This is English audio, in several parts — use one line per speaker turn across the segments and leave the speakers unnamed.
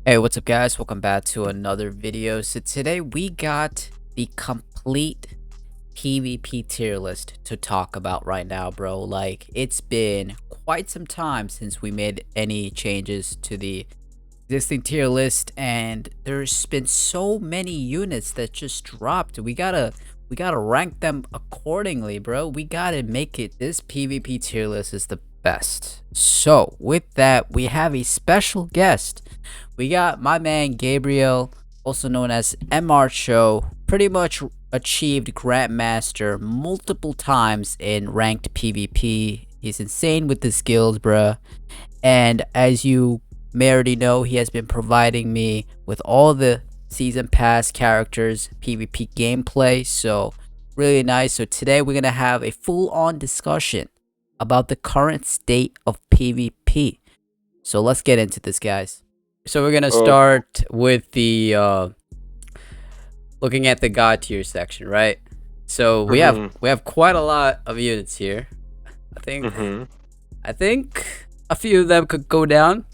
Hey, what's up guys? Welcome back to another video. So today we got the complete PvP tier list to talk about right now, bro. Like, it's been quite some time since we made any changes to the existing tier list, and there's been so many units that just dropped. We gotta rank them accordingly, bro. We gotta make it. This PvP tier list is the best. So with that, we have a special guest. We got my man Gabriel, also known as MRCHO, pretty much achieved Grandmaster multiple times in ranked PvP. He's insane with the skills, bruh. And as you may already know, he has been providing me with all the season pass characters PvP gameplay. So really nice. So today we're gonna have a full-on discussion about the current state of PvP. So let's get into this, guys. So we're gonna
Uh,
start with the looking at the god tier section, right? So we have
mhm,
we have quite a lot of units here. I think
mhm.
I think a few of them could go down,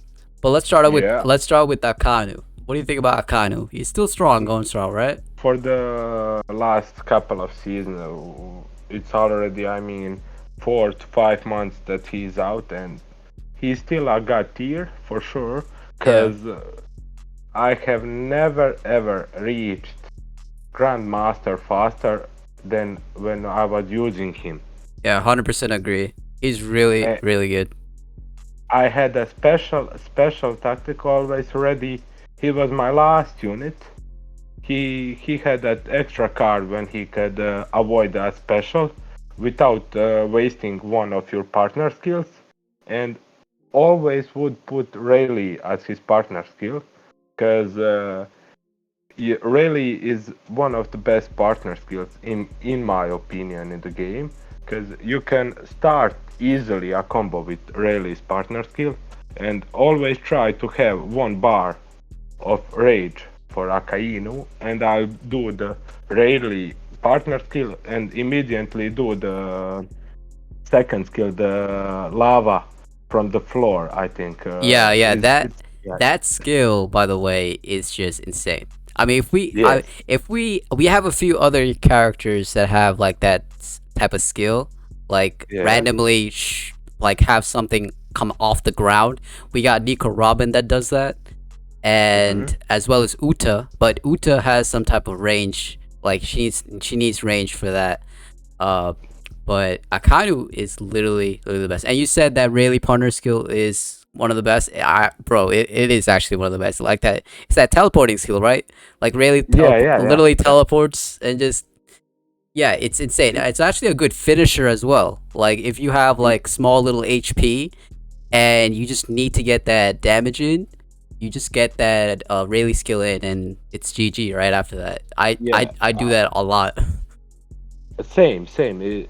but
Yeah.
let's start with Akanu. What do you think about Akanu? He's still strong, going strong, right?
For the last couple of seasons, it's already, 4 to 5 months that he's out, and he's still a god tier for sure.
Yeah,
Cause I have never ever reached Grandmaster faster than when I was using him.
100% agree. He's really
Uh,
really good.
I had a special tactic always ready. He was my last unit. He had that extra card when he could avoid a special without wasting one of your partner skills, and always would put Rayleigh as his partner skill, because Rayleigh is one of the best partner skills in my opinion in the game, because you can start easily a combo with Rayleigh's partner skill, and always try to have one bar of rage for Akainu, and I'll do the Rayleigh partner skill and immediately do the second skill, the lava from the floor. I think
Yeah,
is
that
it's yeah,
that skill, by the way, is just insane. I mean,
yes,
if we have a few other characters that have like that type of skill, like
yeah,
randomly like have something come off the ground. We got Nico Robin that does that,
hmm,
and as well as Uta, but Uta has some type of range. Like she needs range for that. Uh, but Akainu is literally the best. And you said that Rayleigh partner skill is one of the best. Bro, it is actually one of the best. Like that, it's that teleporting skill, right? Like Rayleigh
yeah, yeah, yeah,
literally
yeah.
teleports and just yeah, it's insane.
It,
It's actually a good finisher as well. Like if you have
it,
like small little HP and you just need to get that damage in, you just get that Rayleigh skill in, and it's GG right after that.
yeah,
I do that a lot.
same.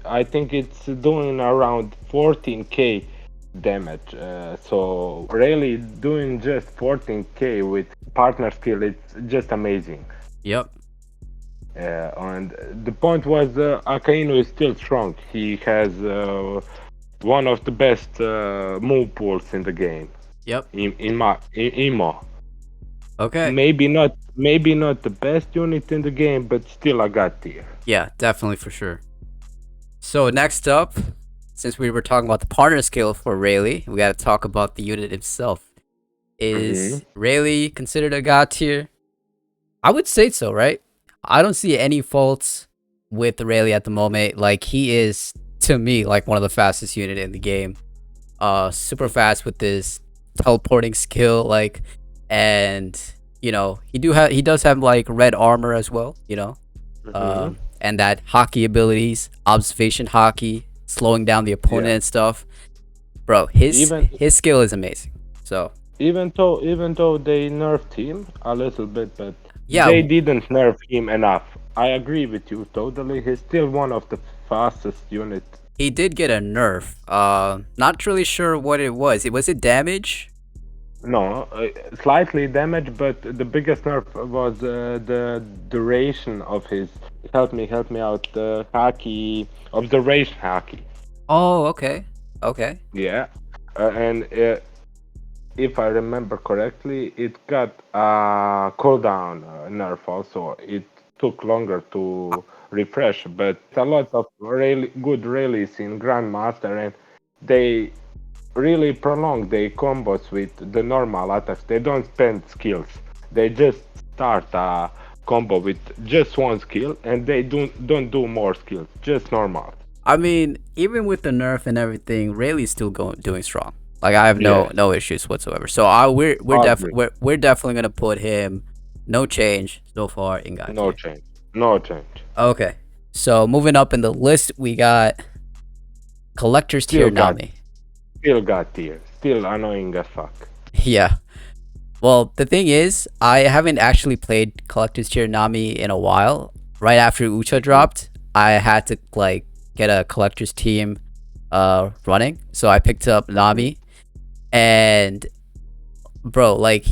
I think it's doing around 14k damage. So really doing just 14k with partner skill, it's just amazing.
Yep.
And the point was Akainu is still strong. He has one of the best move pools in the game.
Yep.
In Imo.
Okay.
Maybe not the best unit in the game, but still a god tier.
Yeah, definitely for sure. So next up, since we were talking about the partner skill for Rayleigh, we got to talk about the unit itself.
Hmm.
Is Rayleigh considered a god tier? I would say so, right? I don't see any faults with Rayleigh at the moment. Like he is to me like one of the fastest unit in the game. Super fast with this teleporting skill, like, and he does have like red armor as well.
Hmm.
And that hockey abilities, observation hockey, slowing down the opponent
Yeah.
and stuff. Bro, his
Even
his skill is amazing. So
even though they nerfed him a little bit, but
yeah,
they didn't nerf him enough. I agree with you totally. He's still one of the fastest units.
he did get a nerf. Not really sure what it was. Was it damage?
No, slightly damaged, but the biggest nerf was the duration of his. Help me out. The hockey observation hockey.
Oh, okay, okay.
Yeah, and if I remember correctly, it got a cooldown nerf also. It took longer to refresh, but a lot of really good rallies in Grandmaster, and they really prolong their combos with the normal attacks. They don't spend skills. They just start a combo with just one skill, and they don't do more skills, just normal.
I mean, even with the nerf and everything, Rayleigh's still doing strong. Like I have
Yes,
no issues whatsoever. So
agree.
we're definitely gonna put him no change so far in God
No
tier.
change. No change.
Okay. So moving up in the list, we got collector's tier
Still got
Nami.
still got tier. Still annoying as fuck.
Yeah. Well, the thing is, I haven't actually played collector's tier Nami in a while. Right after Ucha dropped, I had to like get a collector's team running. So I picked up
Mhm.
Nami, and bro, like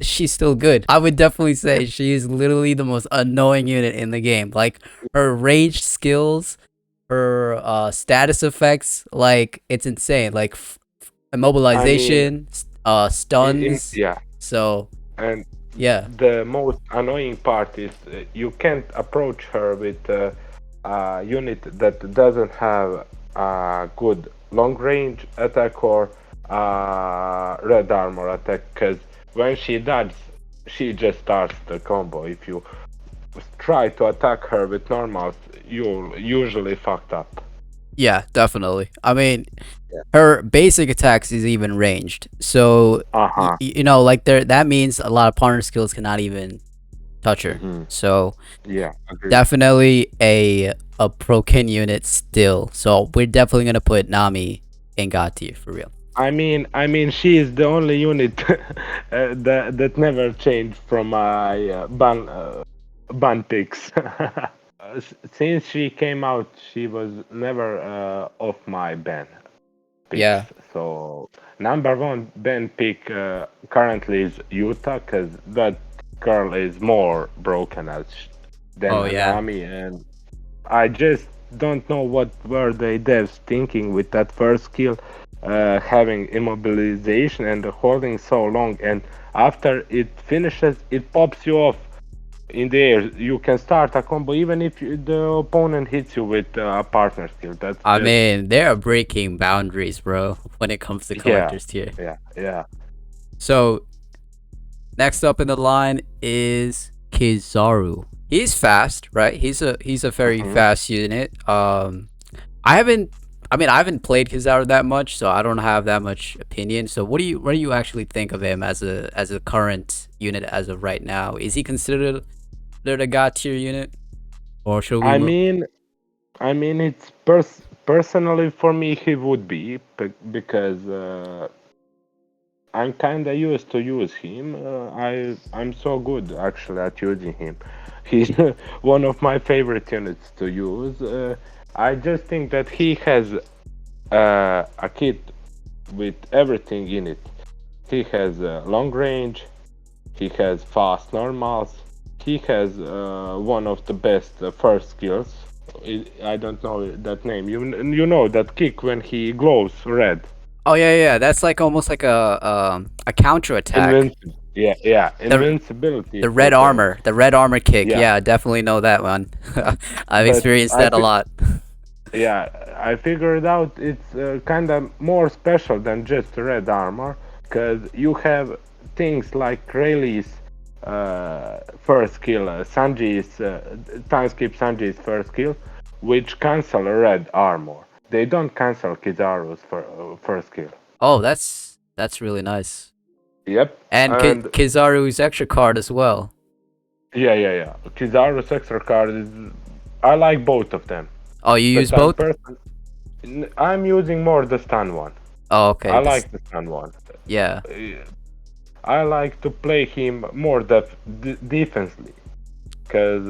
she's still good. I would definitely say she is literally the most annoying unit in the game. Like her ranged skills, her status effects, like it's insane. Like
I mean,
immobilization, stuns.
yeah,
So
and
yeah,
the most annoying part is you can't approach her with a unit that doesn't have a good long range attack or red armor attack, because when she dodges, she just starts the combo. If you try to attack her with normals, you'll usually fucked up.
yeah, definitely. I mean,
Yeah.
her basic attacks is even ranged. So
Uh-huh.
you know, like there that means a lot of partner skills cannot even touch her.
Hmm.
So
Yeah, agree.
definitely a broken unit still. So we're definitely gonna put Nami in God tier for real.
I mean, she is the only unit that never changed from my ban picks. Since she came out, she was never off my ban picks.
Yeah.
So number one ban pick currently is Utah, because that girl is more broken than
Oh yeah.
Anami, and I just don't know what were the devs thinking with that first skill, having immobilization and holding so long, and after it finishes, it pops you off in the air. You can start a combo even if the opponent hits you with a partner skill. That's
I
just
mean, they are breaking boundaries, bro, when it comes to
yeah,
collectors tier.
yeah.
So next up in the line is Kizaru. He's fast, right? He's a very
Hmm.
fast unit. I haven't I haven't played Kizaru that much, so I don't have that much opinion. So what do you actually think of him as a current unit as of right now? Is he considered a god tier unit, or should we
I
move?
mean, it's personally for me he would be because I'm kinda used to use him. I'm so good actually at using him. He's one of my favorite units to use. I just think that he has a kit with everything in it. He has long range. He has fast normals. He has one of the best first skills. I don't know that name. You know that kick when he glows red.
Oh yeah, that's like almost like a counter attack.
Invincible. Yeah, yeah.
The
Invincibility
the
is the term.
red armor kick.
Yeah,
Yeah, definitely know that one. I've
but
experienced that a lot.
yeah, I figured out it's kind of more special than just red armor, because you have things like Rayleigh's first skill, Sanji's time skip Sanji's first skill, which cancel red armor. They don't cancel Kizaru's first skill.
Oh, that's really nice.
Yep,
And
and
Kizaru's extra card as well.
yeah. Kizaru's extra card is. I like both of them,
Oh, you use
but I'm
both?
person. I'm using more the stun one.
Oh,
I
okay. This
like the stun one.
yeah.
Uh, I like to play him more defensively, because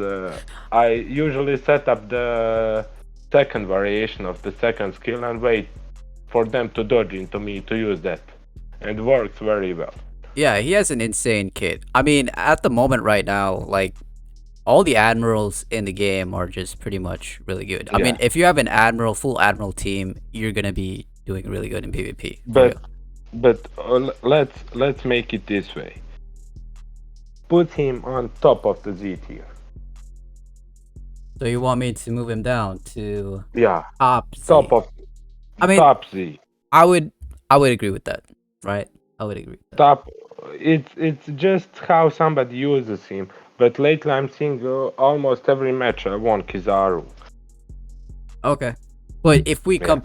I usually set up the second variation of the second skill and wait for them to dodge into me to use that, and works very well.
Yeah, he has an insane kit. I mean, at the moment right now, like all the admirals in the game are just pretty much really good. I mean,
Yeah,
if you have an full admiral team, you're gonna be doing really good in PvP for
but
real.
But let's make it this way. Put him on top of the Z tier.
So you want me to move him down to
Yeah,
top
top
Z?
of
I mean,
top Z.
I would I would agree with that, right? I would agree with that.
Top. It's just how somebody uses him. But lately I'm seeing almost every match I won Kizaru.
Okay. But
Yeah.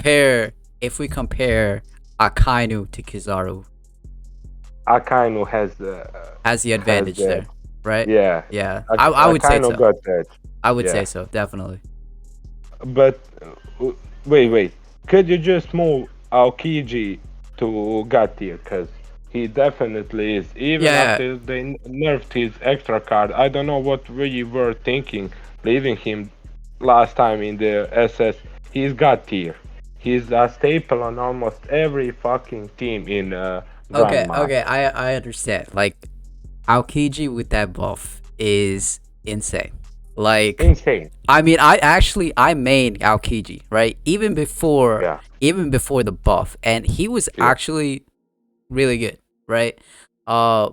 if we compare Akainu to Kizaru,
Akainu
has the
has
advantage
that.
there, right?
Yeah.
Yeah. I would say
Akainu
so.
got that.
I would say
Yeah.
so, definitely.
But wait. Could you just move Aokiji to God tier? Cause he definitely is. Even
Yeah.
after they nerfed his extra card, I don't know what we were thinking, leaving him last time in the SS. He's God tier. He's a staple on almost every fucking team in
Okay, okay,
Grandmaster.
I understand. Like Aokiji with that buff is insane. Like
Insane.
I mean, I main Aokiji, right?
Yeah.
Even before the buff, and he was
Yeah.
actually really good, right?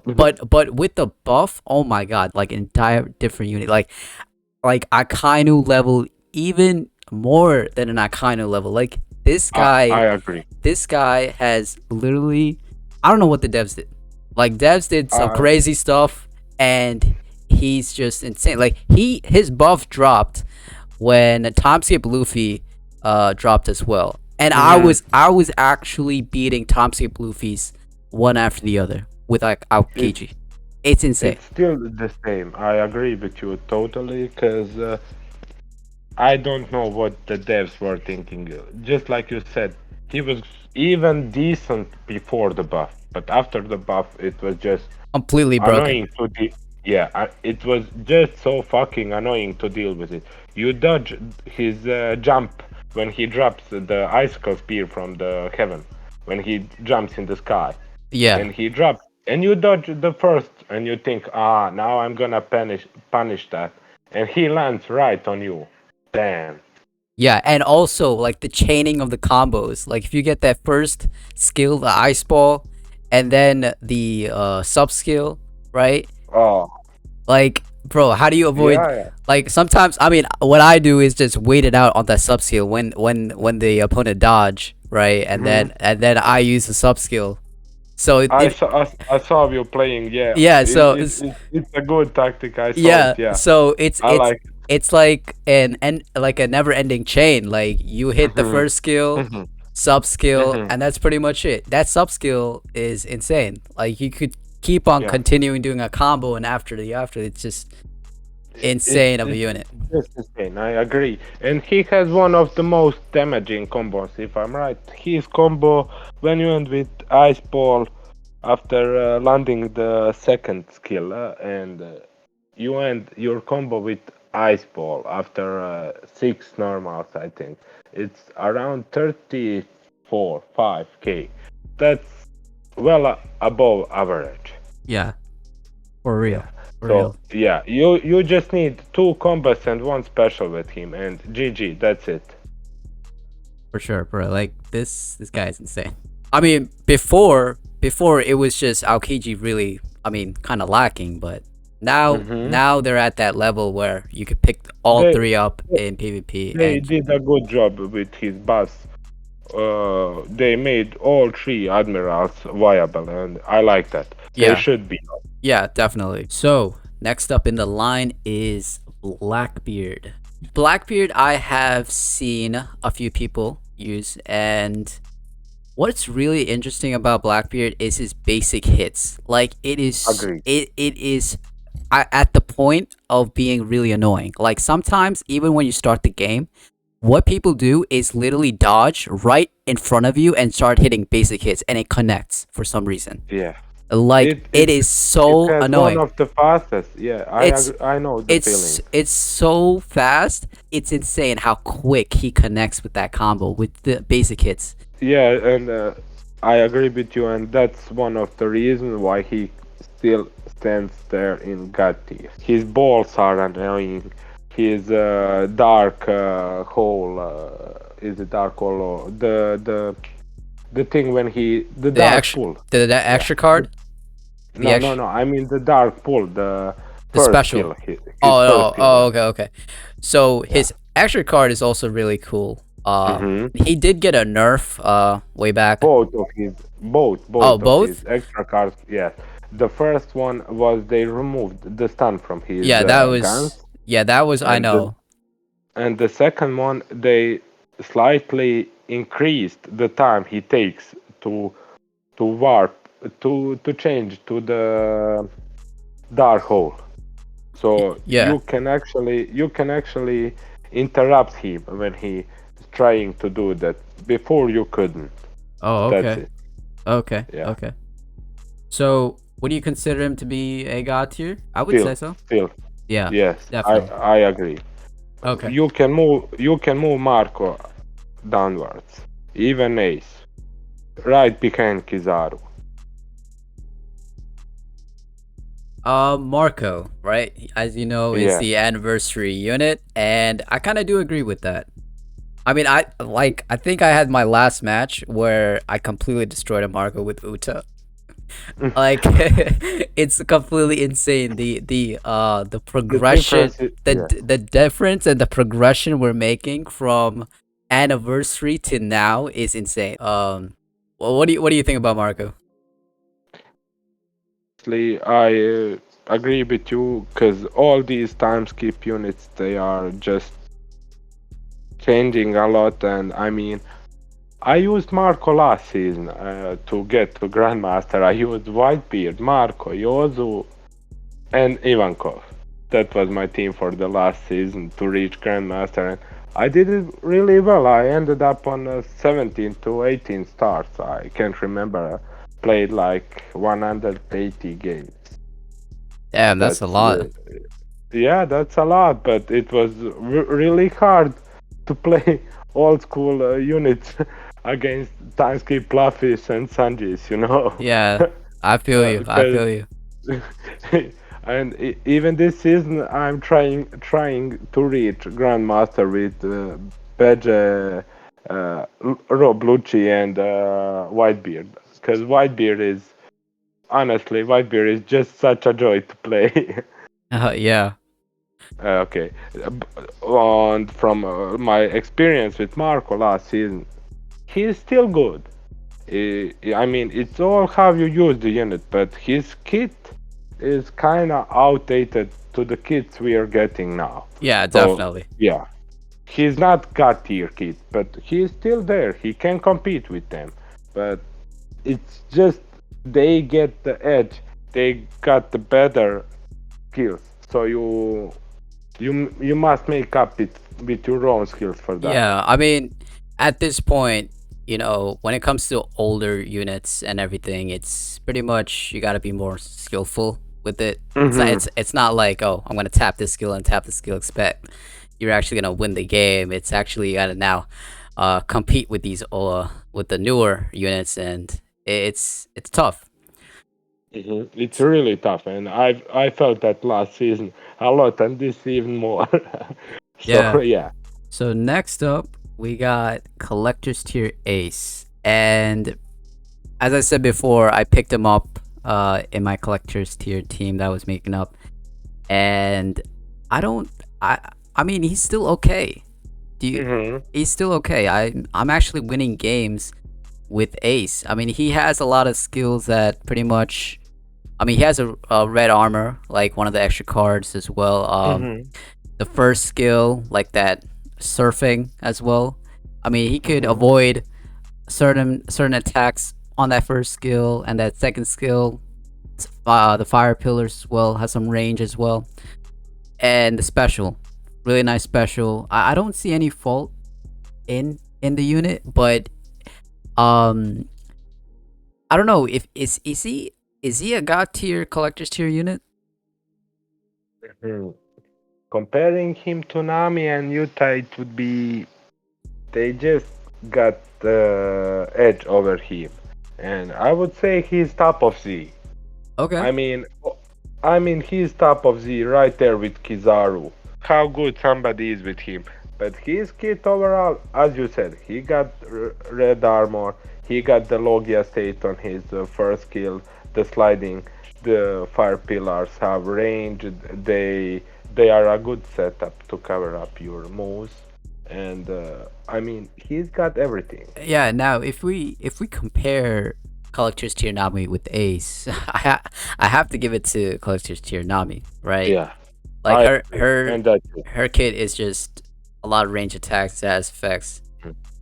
Mhm.
But with the buff, oh my god, like entire different unit, like Akainu level, even more than an Akainu level. Like
I agree.
this guy has literally, I don't know what the devs did. Like devs did some
Uh,
crazy stuff, and he's just insane. Like his buff dropped when time skip Luffy dropped as well, and
mhm.
I was actually beating time skip Luffy's one after the other with like
It
Aokiji. It's insane.
it's still the same. I agree with you totally, cause I don't know what the devs were thinking. Just like you said, he was even decent before the buff, but after the buff, it was just
Completely broken.
annoying to yeah, it was just so fucking annoying to deal with it. You dodge his jump when he drops the icicle spear from the heaven, when he jumps in the sky,
Yeah.
and he drops, and you dodge the first, and you think, now I'm gonna punish that, and he lands right on you. Damn.
Yeah, and also like the chaining of the combos. Like if you get that first skill, the ice ball, and then the sub skill, right?
Oh,
Like, bro, how do you avoid?
yeah, yeah.
Like sometimes, I mean, what I do is just wait it out on that sub skill when the opponent dodge, right?
Hmm.
And then I use the sub skill. So if
I saw you playing. Yeah,
yeah, so
it's a good tactic. I saw
yeah,
it. Yeah,
so
I like.
it's like like a never ending chain. Like you hit the
Hmm.
first skill,
Hmm.
sub skill,
Hmm.
and that's pretty much it. That sub skill is insane. Like you could keep on
Yeah,
continuing doing a combo, and after it's just insane of a
it's
unit.
just insane. I agree. And he has one of the most damaging combos, if I'm right. His combo when you end with ice ball after landing the second skill, and you end your combo with ice ball after six normals. I think it's around 34 5k. That's well above average.
Yeah, for
Yeah.
real, for
So
real,
yeah, you just need two combos and one special with him, and GG. That's it.
for sure, bro. Like this guy is insane. I mean, before it was just Aokiji really, I mean, kind of lacking, but
Hmm.
now they're at that level where you could pick all
They
three up in PvP,
they
and
did a good job with his boss. They made all three admirals viable, and I like that. They
yeah,
should be.
yeah, definitely. So next up in the line is Blackbeard. Blackbeard, I have seen a few people use, and what's really interesting about Blackbeard is his basic hits. Like
Agreed.
it is at the point of being really annoying. Like sometimes even when you start the game, what people do is literally dodge right in front of you and start hitting basic hits, and it connects for some reason.
Yeah.
Like
It
it
it
is
it
so
has one
annoying.
of the fastest. Yeah,
It's
I know the feeling.
it's so fast. It's insane how quick he connects with that combo with the basic hits.
Yeah, and I agree with you, and that's one of the reasons why he still stands there in God tier. His balls are annoying. His dark hole is a dark hole. The the thing when the
The
dark
extra,
pull.
the
Yeah.
extra card, the
No, no,
extra,
no. I mean the dark pull, the
the
first
special.
skill, his
Oh,
first
oh,
skill.
oh,
Yeah.
okay, okay. So
Yeah.
his extra card is also really cool.
Mm-hmm.
He did get a nerf way back.
Both
Oh,
of his
both?
extra cards. Yes. The first one was they removed the stun from his
Yeah,
guns,
that was I
and
know.
the second one they slightly increased the time he takes to warp to change to the dark hole. So
Yeah.
you can actually interrupt him when he's trying to do that. Before you couldn't.
Oh,
That's
okay.
it.
Okay.
Yeah.
Okay. So, would you consider him to be a god tier? I would say
Still,
so.
still,
Yeah,
yes,
definitely.
I agree.
Okay.
You can move Marco downwards, even Ace, right behind Kizaru.
MRCHO, right? As you know, is
Yeah.
the anniversary unit, and I kind of do agree with that. I mean, I think I had my last match where I completely destroyed a Marco with Uta. Like, it's completely insane. The
The
progression,
difference is, yeah.
the difference and the progression we're making from anniversary to now is insane. Well, what do you think about Marco?
Honestly, I agree with you because all these time skip units they are just changing a lot, and I mean I used Marco last season to get to Grandmaster. I used Whitebeard, Marco, Yozu, and Ivankov. That was my team for the last season to reach Grandmaster, and I did it really well. I ended up on 17 to 18 starts. I can't remember. Played like 180 games.
Damn, that's a
That's
lot.
yeah, that's a lot, but it was really hard to play old school units against Timeskip, Pluffies, and Sanjis, you know.
Yeah, I feel you. I
Because
feel you.
and even this season, I'm trying to reach Grandmaster with Beje, Rob Lucci, and Whitebeard. Because Whitebeard is honestly, Whitebeard is just such a joy to play.
Yeah.
Okay. And from my experience with Marco last season, he's still good. I mean, it's all how you use the unit, but his kit is kind of outdated to the kits we are getting now.
Yeah,
So,
definitely.
yeah, he's not god tier kit, but he's still there. He can compete with them. But it's just they get the edge. They got the better skills. So you must make up it with your own skills for that.
Yeah, I mean, at this point, you know, when it comes to older units and everything, it's pretty much you got to be more skillful with it.
Mm-hmm.
It's not like, oh, I'm gonna tap this skill and tap this skill. Expect you're actually gonna win the game. It's actually you gotta now, compete with these with the newer units, and it's tough.
Mm-hmm. It's really tough, and I felt that last season a lot, and this even more. So
Yeah.
yeah.
So next up, we got collector's tier ace, and as I said before, I picked him up in my collector's tier team that I was making up, and I don't I mean he's still okay. Do you?
Mm-hmm.
He's still okay. I'm actually winning games with ace. I mean he has a lot of skills that pretty much. I mean he has a red armor like one of the extra cards as well.
Mm-hmm.
The first skill like that surfing as well. I mean he could
Mm-hmm.
avoid certain attacks on that first skill, and that second skill, the fire pillars as well has some range as well, and the special, really nice special. I don't see any fault in the unit, but um I don't know if is he a god tier collector's tier unit?
Mm-hmm. Comparing him to Nami and Yuta, it would be they just got the edge over him, and I would say he's top of Z.
Okay.
I mean, he's top of Z right there with Kizaru. How good somebody is with him. But his kit overall, as you said, he got red armor. He got the Logia state on his first skill, the sliding. The fire pillars have range. They are a good setup to cover up your moves. And I mean, he's got everything.
Yeah, now if we compare collector's tier Nami with Ace, I have to give it to collector's tier Nami, right?
Yeah,
Like
I
her
agree.
her
And that's it.
her kit is just a lot of range attacks as effects,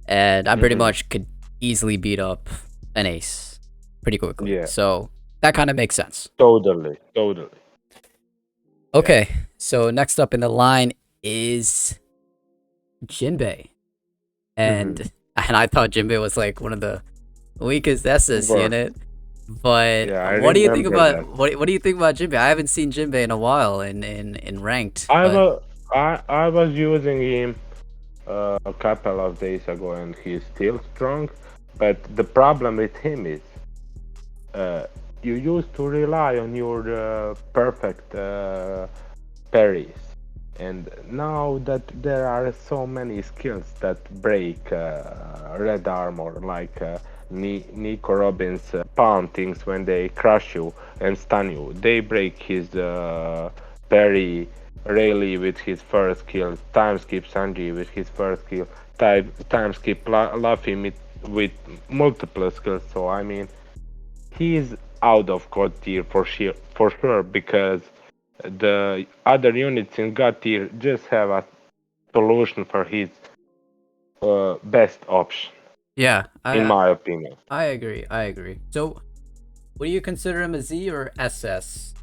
and I pretty
Mm-hmm.
much could easily beat up an Ace pretty quickly.
Yeah,
So that kind of makes sense.
totally, totally. Yeah.
Okay, so next up in the line is Jinbei,
Mm-hmm.
and I thought Jinbei was like one of the weakest SS
Work.
unit. But
Yeah, I
what do you think
remember that.
about what do you think about Jinbei? I haven't seen Jinbei in a while in ranked,
I
but
was I was using him a couple of days ago, and he's still strong. But the problem with him is uh, you used to rely on your perfect parries, and now that there are so many skills that break red armor, like Nico Robbins palm things when they crush you and stun you, they break his parry. Rayleigh with his first skill, time skip Sanji with his first skill, time skip Luffy with multiple skills. So I mean, he's out of God tier for sure, because the other units in God tier just have a solution for his best option,
yeah,
in
I
my opinion.
I agree. I agree. So, would you consider him a Z or SS?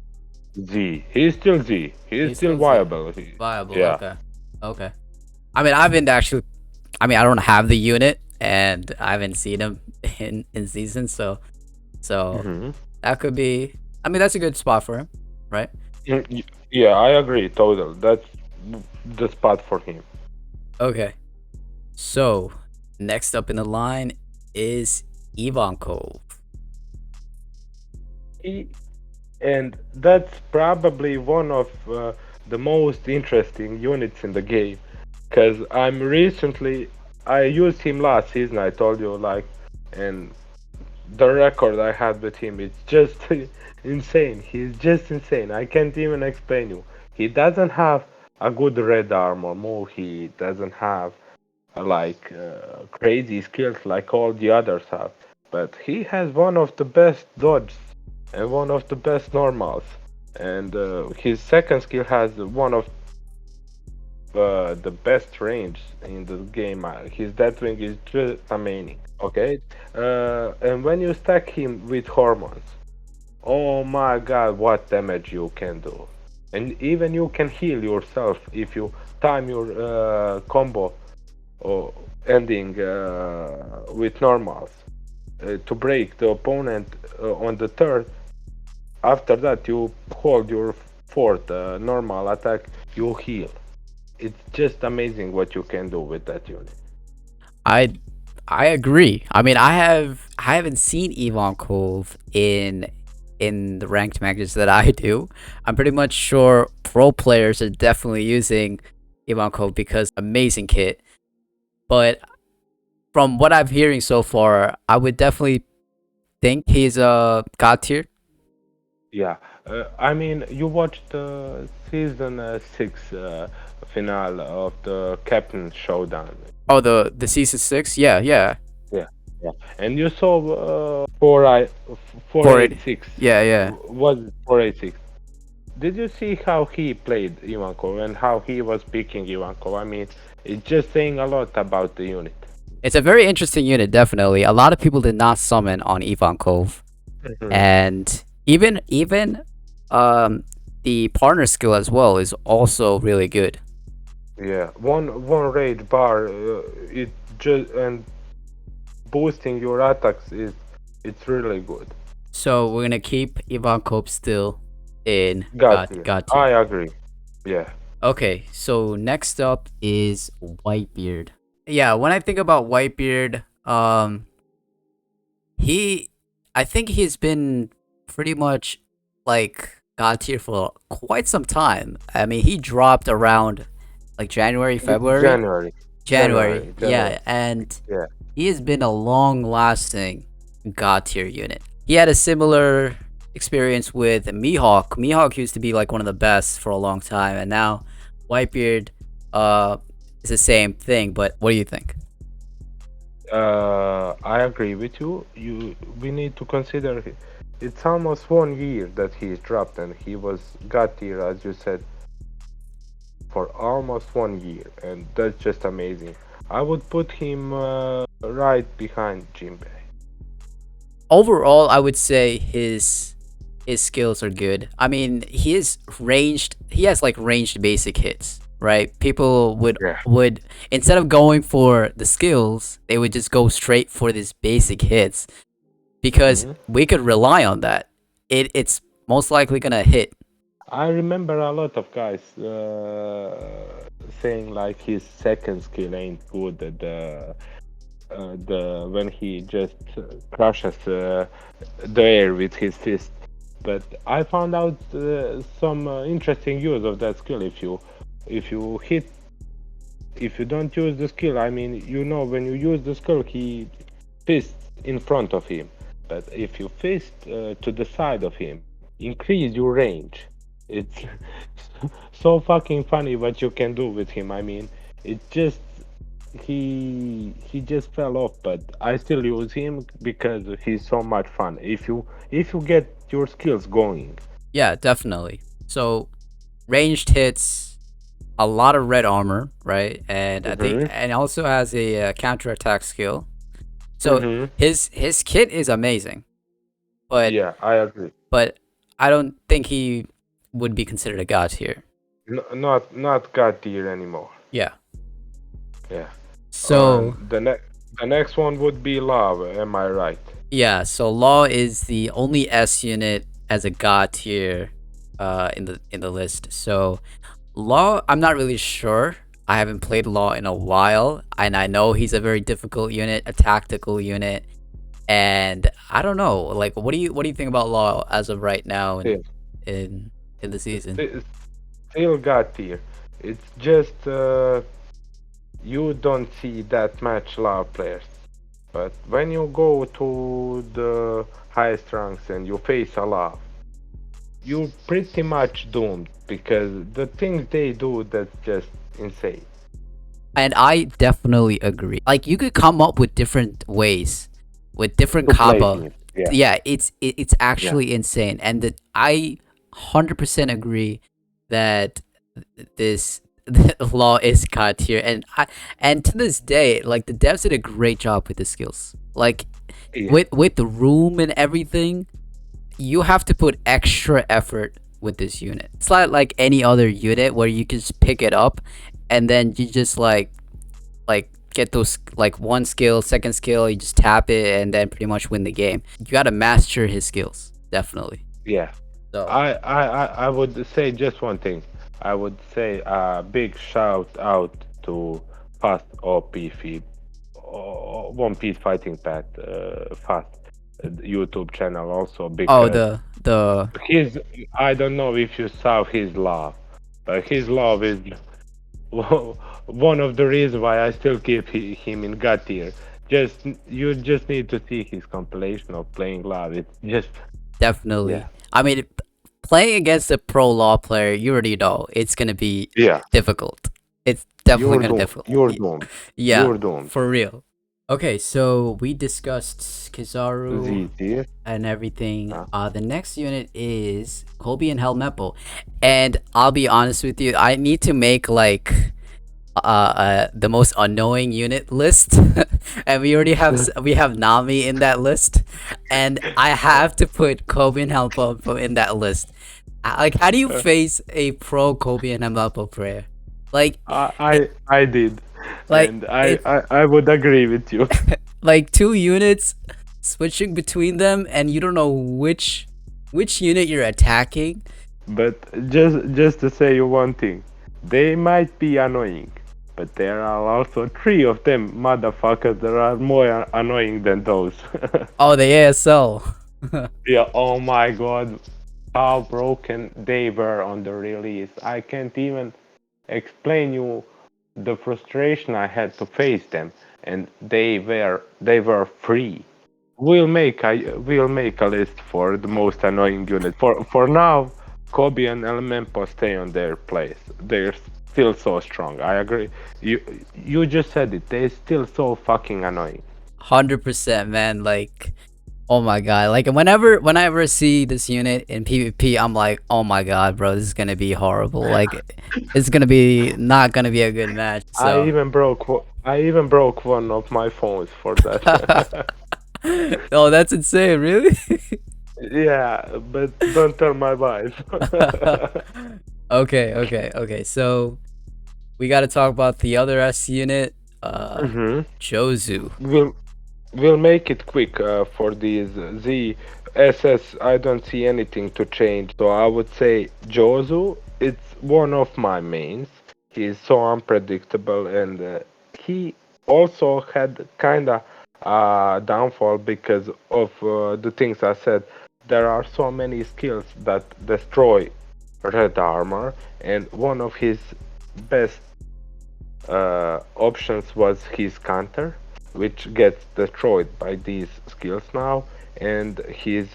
Z. He's still Z. He's
He's
still
still Z.
viable.
Viable.
Yeah.
Okay. Okay. I mean, I've been actually. I mean, I don't have the unit, and I haven't seen him in season, so
hmm
that could be. I mean, that's a good spot for him, right?
Yeah, I agree. Total. That's the spot for him.
Okay. So, next up in the line is Ivankov.
He, and that's probably one of the most interesting units in the game, because I used him last season, I told you, like, and the record I had with him, it's just insane. He's just insane. I can't even explain you. He doesn't have a good red armor move. He doesn't have crazy skills like all the others have, but he has one of the best dodges and one of the best normals. And his second skill has one of the best range in the game. His Deathwing is just amazing. Okay, and when you stack him with hormones, oh my god, what damage you can do! And even you can heal yourself if you time your combo or ending with normals to break the opponent on the third. After that, you hold your fourth normal attack, you heal. It's just amazing what you can do with that unit.
I I agree. I mean, I haven't seen Ivankov in the ranked matches that I do. I'm pretty much sure pro players are definitely using Ivankov because amazing kit. But from what I'm hearing so far, I would definitely think he's a god tier.
Yeah, I mean, you watched the season 6 finale of the Captain Showdown.
Oh, the season 6? Yeah, yeah.
Yeah, yeah. And you saw
480.
486.
Yeah, yeah.
Was 486? Did you see how he played Ivankov and how he was picking Ivankov? I mean, it's just saying a lot about the unit.
It's a very interesting unit, definitely. A lot of people did not summon on Ivankov.
Mhm.
And even the partner skill as well is also really good.
Yeah, one rage bar, it just and boosting your attacks is it's really good.
So we're gonna keep Ivankov still in
Got you.
god
I
tier.
agree. Yeah.
Okay, so next up is Whitebeard. Yeah, when I think about Whitebeard, he I think he's been pretty much like god tier for quite some time. I mean, he dropped around like January, February.
January.
January,
January.
yeah, and
Yeah.
he has been a long-lasting god tier unit. He had a similar experience with Mihawk. Mihawk used to be like one of the best for a long time, and now Whitebeard uh is the same thing. But what do you think?
I agree with you. We need to consider it's almost 1 year that he's dropped, and he was got here, as you said, for almost 1 year, and that's just amazing. I would put him right behind Jinbei.
Overall, I would say his skills are good. I mean, he is ranged. He has like ranged basic hits, right? People
Yeah.
would instead of going for the skills, they would just go straight for these basic hits because
hmm
we could rely on that. It's most likely gonna hit.
I remember a lot of guys saying like his second skill ain't good. The when he just crushes the air with his fist. But I found out some interesting use of that skill. If you hit, if you don't use the skill, I mean, when you use the skill, he fists in front of him. But if you fist to the side of him, increase your range. It's so fucking funny what you can do with him. I mean, it just he just fell off, but I still use him because he's so much fun. If you get your skills going.
Yeah, definitely. So ranged hits, a lot of red armor, right? And I think
hmm
and also has a counter attack skill. So
hmm
his kit is amazing, but
Yeah, I agree.
but I don't think he would be considered a god tier.
Not god tier anymore.
Yeah.
Yeah.
So
And the next one would be lava. Am I right?
yeah, so Law is the only S unit as a god tier in the list. So Law, I'm not really sure. I haven't played Law in a while, and I know he's a very difficult unit, a tactical unit, and I don't know. Like, what do you think about Law as of right now
Still,
in in the season?
sti- still god tier. It's just you don't see that much lava players. But when you go to the highest ranks and you face a lava, you're pretty much doomed because the things they do, that's just insane.
And I definitely agree. Like you could come up with different ways, with different
To play
kaba.
things. Yeah,
Yeah, it's
yeah,
actually insane, and that I 100% agree that this law is cut here, and to this day, like the devs did a great job with the skills. Like
yeah,
with the room and everything, you have to put extra effort with this unit. It's not like any other unit where you can just pick it up and then you just get those like one skill, second skill, you just tap it and then pretty much win the game. You gotta master his skills, definitely.
yeah.
So
I would say just one thing. I would say a big shout out to Fast OPFP, One Piece Fighting Path, Fast YouTube channel also
oh
because his I don't know if you saw his love, but his love is one of the reasons why I still keep him in God tier. You just need to see his compilation of playing love. It's just yeah,
definitely. I mean, playing against a pro law player, you already know it's gonna be
yeah.
difficult. It's definitely
You're
gonna
doomed.
difficult.
You're doomed.
Yeah,
You're doomed.
for real. Okay, so we discussed Kizaru
Z tier.
and everything.
Uh,
The next unit is Kobe and Helmeppo, and I'll be honest with you, I need to make like the most annoying unit list, and we have Nami in that list, and I have to put Kobe and Helmeppo in that list. Like, how do you face a pro Kobe and Helmeppo player? Like, it,
I did,
like
and
it,
I would agree with you.
like two units switching between them, and you don't know which unit you're attacking.
But just to say you one thing, they might be annoying, but there are also three of them motherfuckers that are more annoying than those.
Oh, the ASL.
Yeah. Oh my god, how broken they were on the release. I can't even explain you the frustration I had to face them and they were free. We'll make a list for the most annoying units. For now, Kobe and Elemento stay on their place. They're still so strong. I agree. You just said it. They're still so fucking annoying.
100%, man. Like, oh my god. Like whenever I see this unit in PvP, I'm like, oh my god, bro, this is gonna be horrible. Like, it's gonna be not gonna be a good match. So,
I even broke one of my phones for that.
oh, that's insane, really?
Yeah, but don't tell my wife.
Okay. So we got to talk about the other S unit,
hmm
Jozu.
We'll we'll make it quick for these Z SS. I don't see anything to change, so I would say Jozu. It's one of my mains. He's so unpredictable, and he also had kinda downfall because of the things I said. There are so many skills that destroy red armor, and one of his best options was his counter, which gets destroyed by these skills now, and his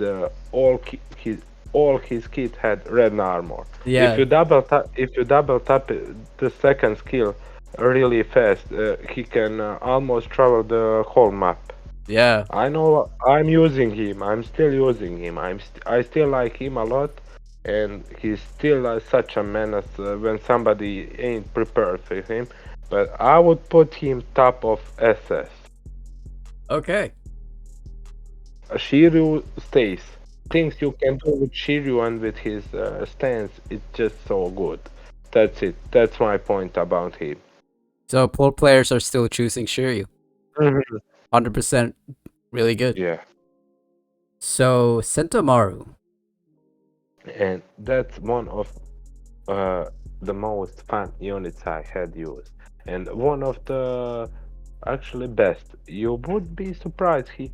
kit had red armor.
Yeah,
If you double tap the second skill really fast, he can almost travel the whole map.
yeah.
I know I'm using him. I'm still using him. I still like him a lot, and he's still such a menace when somebody ain't prepared for him. But I would put him top of SS.
Okay.
Shiryu stays. Things you can do with Shiryu and with his stance, it's just so good. That's it. That's my point about him.
So pro players are still choosing Shiryu.
Mhm.
100% really good.
Yeah.
So Sentomaru.
And that's one of uh, the most fun units I had used, and one of the actually best. You would be surprised he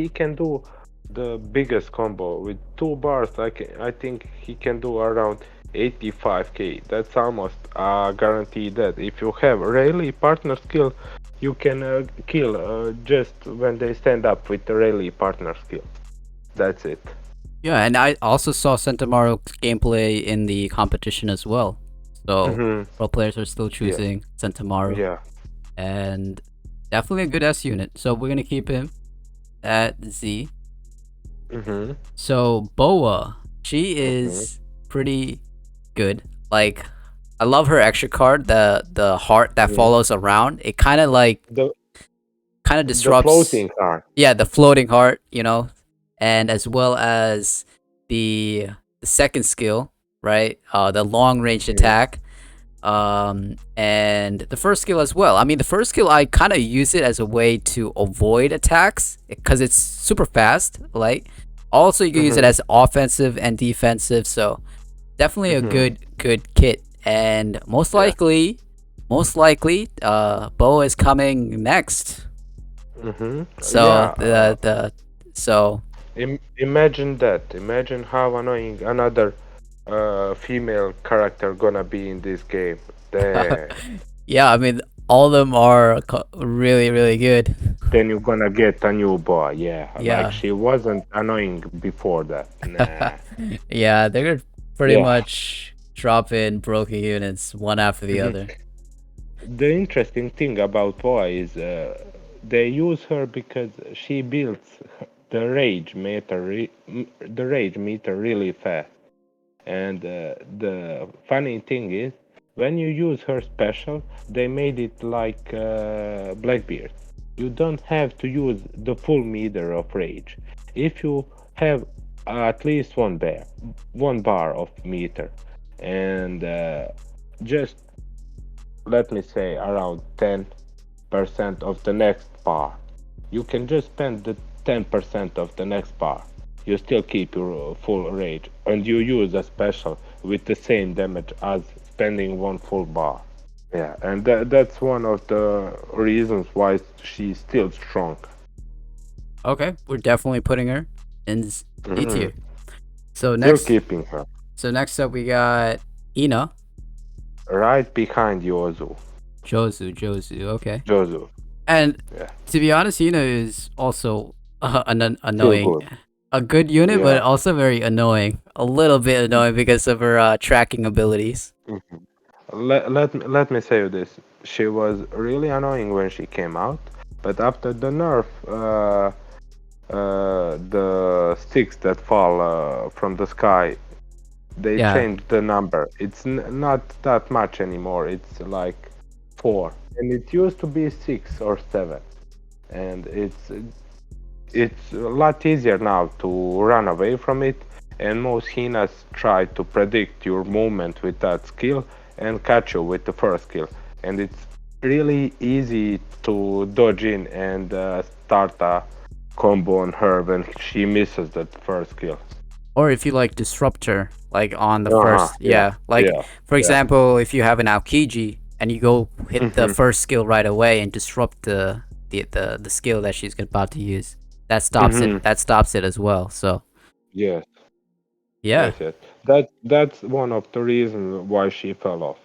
can do the biggest combo with 2 bars. I think he can do around 85k. That's almost guaranteed that if you have really partner skill, you can kill just when they stand up with the really partner skill. That's it.
Yeah, and I also saw Sentomaru gameplay in the competition as well. So
hmm
pro players are still
Yeah.
choosing Sentomaru,
Yeah.
and definitely a good S unit. So we're gonna keep him at Z.
hmm
So Boa, she
hmm
is pretty good. Like, I love her extra card, the heart that
hmm
follows around. It kind of
The the
disrupts.
floating card.
Yeah, the floating heart, and as well as the second skill, right? The long range
Mhm.
attack. And the first skill as well. I mean, the first skill, I kind of use it as a way to avoid attacks because it's super fast. Like, also you can use it
Mhm.
as offensive and defensive. So definitely a
Mhm.
good kit. And
Yeah.
most likely, Bo is coming next.
Mhm.
So
Yeah.
so
Imagine that. Imagine how annoying another female character gonna be in this game. Damn.
yeah, I mean, all of them are really good.
Then you're gonna get a new boy. Yeah. Like
Yeah.
she wasn't annoying before that. Nah.
Yeah, they're gonna pretty
Yeah.
much drop in broken units one after the
Mhm.
other.
The interesting thing about Poa is they use her because she builds the rage meter really fast. And the funny thing is, when you use her special, they made it like Blackbeard. You don't have to use the full meter of rage. If you have at least one bar of meter, and just let me say around 10% of the next bar, you can just spend the 10% of the next bar. You still keep your full rage, and you use a special with the same damage as spending one full bar. Yeah, and that's one of the reasons why she's still strong.
Okay, we're definitely putting her in E
Mhm.
tier. So
Still
next,
keeping her
up we got Ina,
right behind Yozu.
Jozu. Okay.
Jozu.
And
Yeah,
to be honest, Hina is also
still
annoying.
good.
A good unit, but
Yeah.
also very annoying. A little bit annoying because of her tracking abilities.
Mhm. Let me say you this. She was really annoying when she came out, but after the nerf, the sticks that fall from the sky, they
Yeah.
changed the number. It's not that much anymore. It's like 4, and it used to be 6 or 7, and it's a lot easier now to run away from it, and most Hinas try to predict your movement with that skill and catch you with the first skill. And it's really easy to dodge in and start a combo on her when she misses that first skill.
Or if you like disruptor, like on the
Uh-huh,
first,
yeah,
yeah, like
yeah,
for
yeah.
example, if you have an Aokiji and you go hit the
Mm-hmm,
first skill right away and disrupt the skill that she's about to use, that stops it.
mm-hmm.
That stops it as well. So
Yes,
yeah,
yes, yes. That's one of the reasons why she fell off.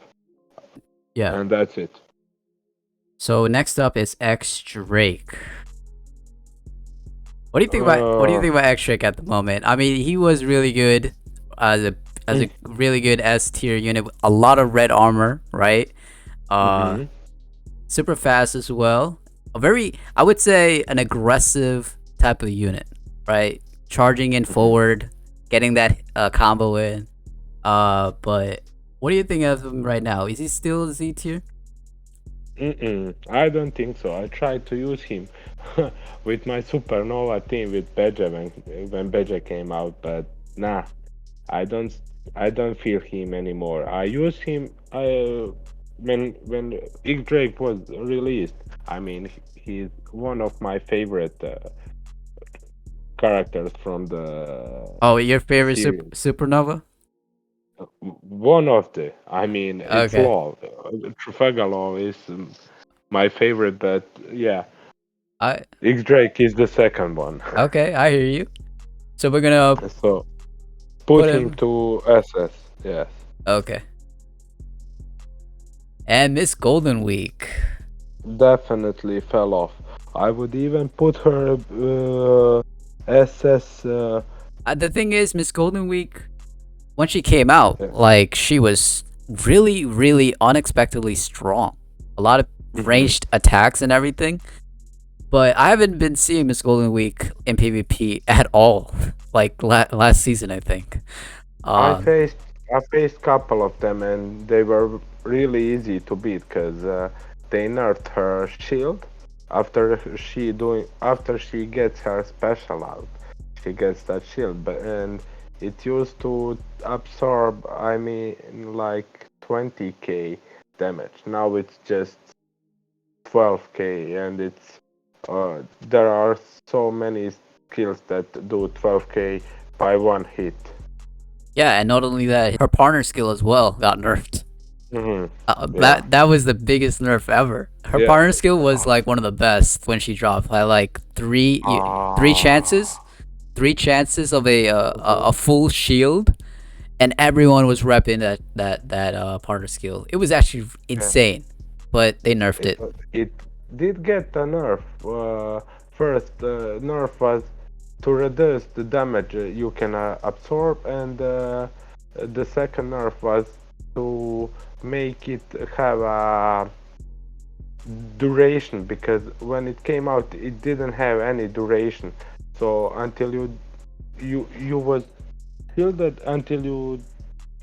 yeah.
And that's it.
So next up is X Drake. What do you think about
Uh,
X Drake at the moment? I mean, he was really good as a really good S tier unit. A lot of red armor, right? Uh,
mm-hmm.
super fast as well. A very, I would say, an aggressive type of unit, right? Charging in
Mm-hmm.
forward, getting that combo in. But what do you think of him right now? Is he still Z tier?
Mm-mm, I don't think so. I tried to use him with my Supernova team with Beja when Beja came out, but nah, I don't I don't feel him anymore. I used him when Ig Drake was released. I mean, he's one of my favorite characters from the
Oh, your favorite
series.
supernova?
One of the, I mean, it's
Okay.
Law. Trafalgar Law is my favorite, but yeah.
I
X Drake is the second one.
okay, I hear you. So we're gonna
So put
put
him
him.
to SS. Yes.
Okay. And Miss Golden Week.
Definitely fell off. I would even put her SS.
The thing is, Miss Golden Week, when she came out,
Yeah.
like she was really, really unexpectedly strong. A lot of
hmm
ranged attacks and everything. But I haven't been seeing Miss Golden Week in PvP at all. Like last season, I think.
I
Um,
faced I faced couple of them and they were really easy to beat because they nerfed her shield after she gets her special out. She gets that shield, but and it used to absorb, I mean, like 20k damage. Now it's just 12k, and there are so many skills that do 12k by one hit.
yeah, and not only that, her partner skill as well got nerfed.
hmm Yeah,
That was the biggest nerf ever. Her
yeah.
partner skill was like one of the best when she dropped. I like three chances,
Ah,
3 chances of a
mhm.
full shield, and everyone was repping that partner skill. It was actually
Yeah.
insane, but they nerfed
It
it.
it did get a nerf. First, nerf was to reduce the damage you can absorb, and the second nerf was to make it have a duration, because when it came out it didn't have any duration. So until you was shielded until you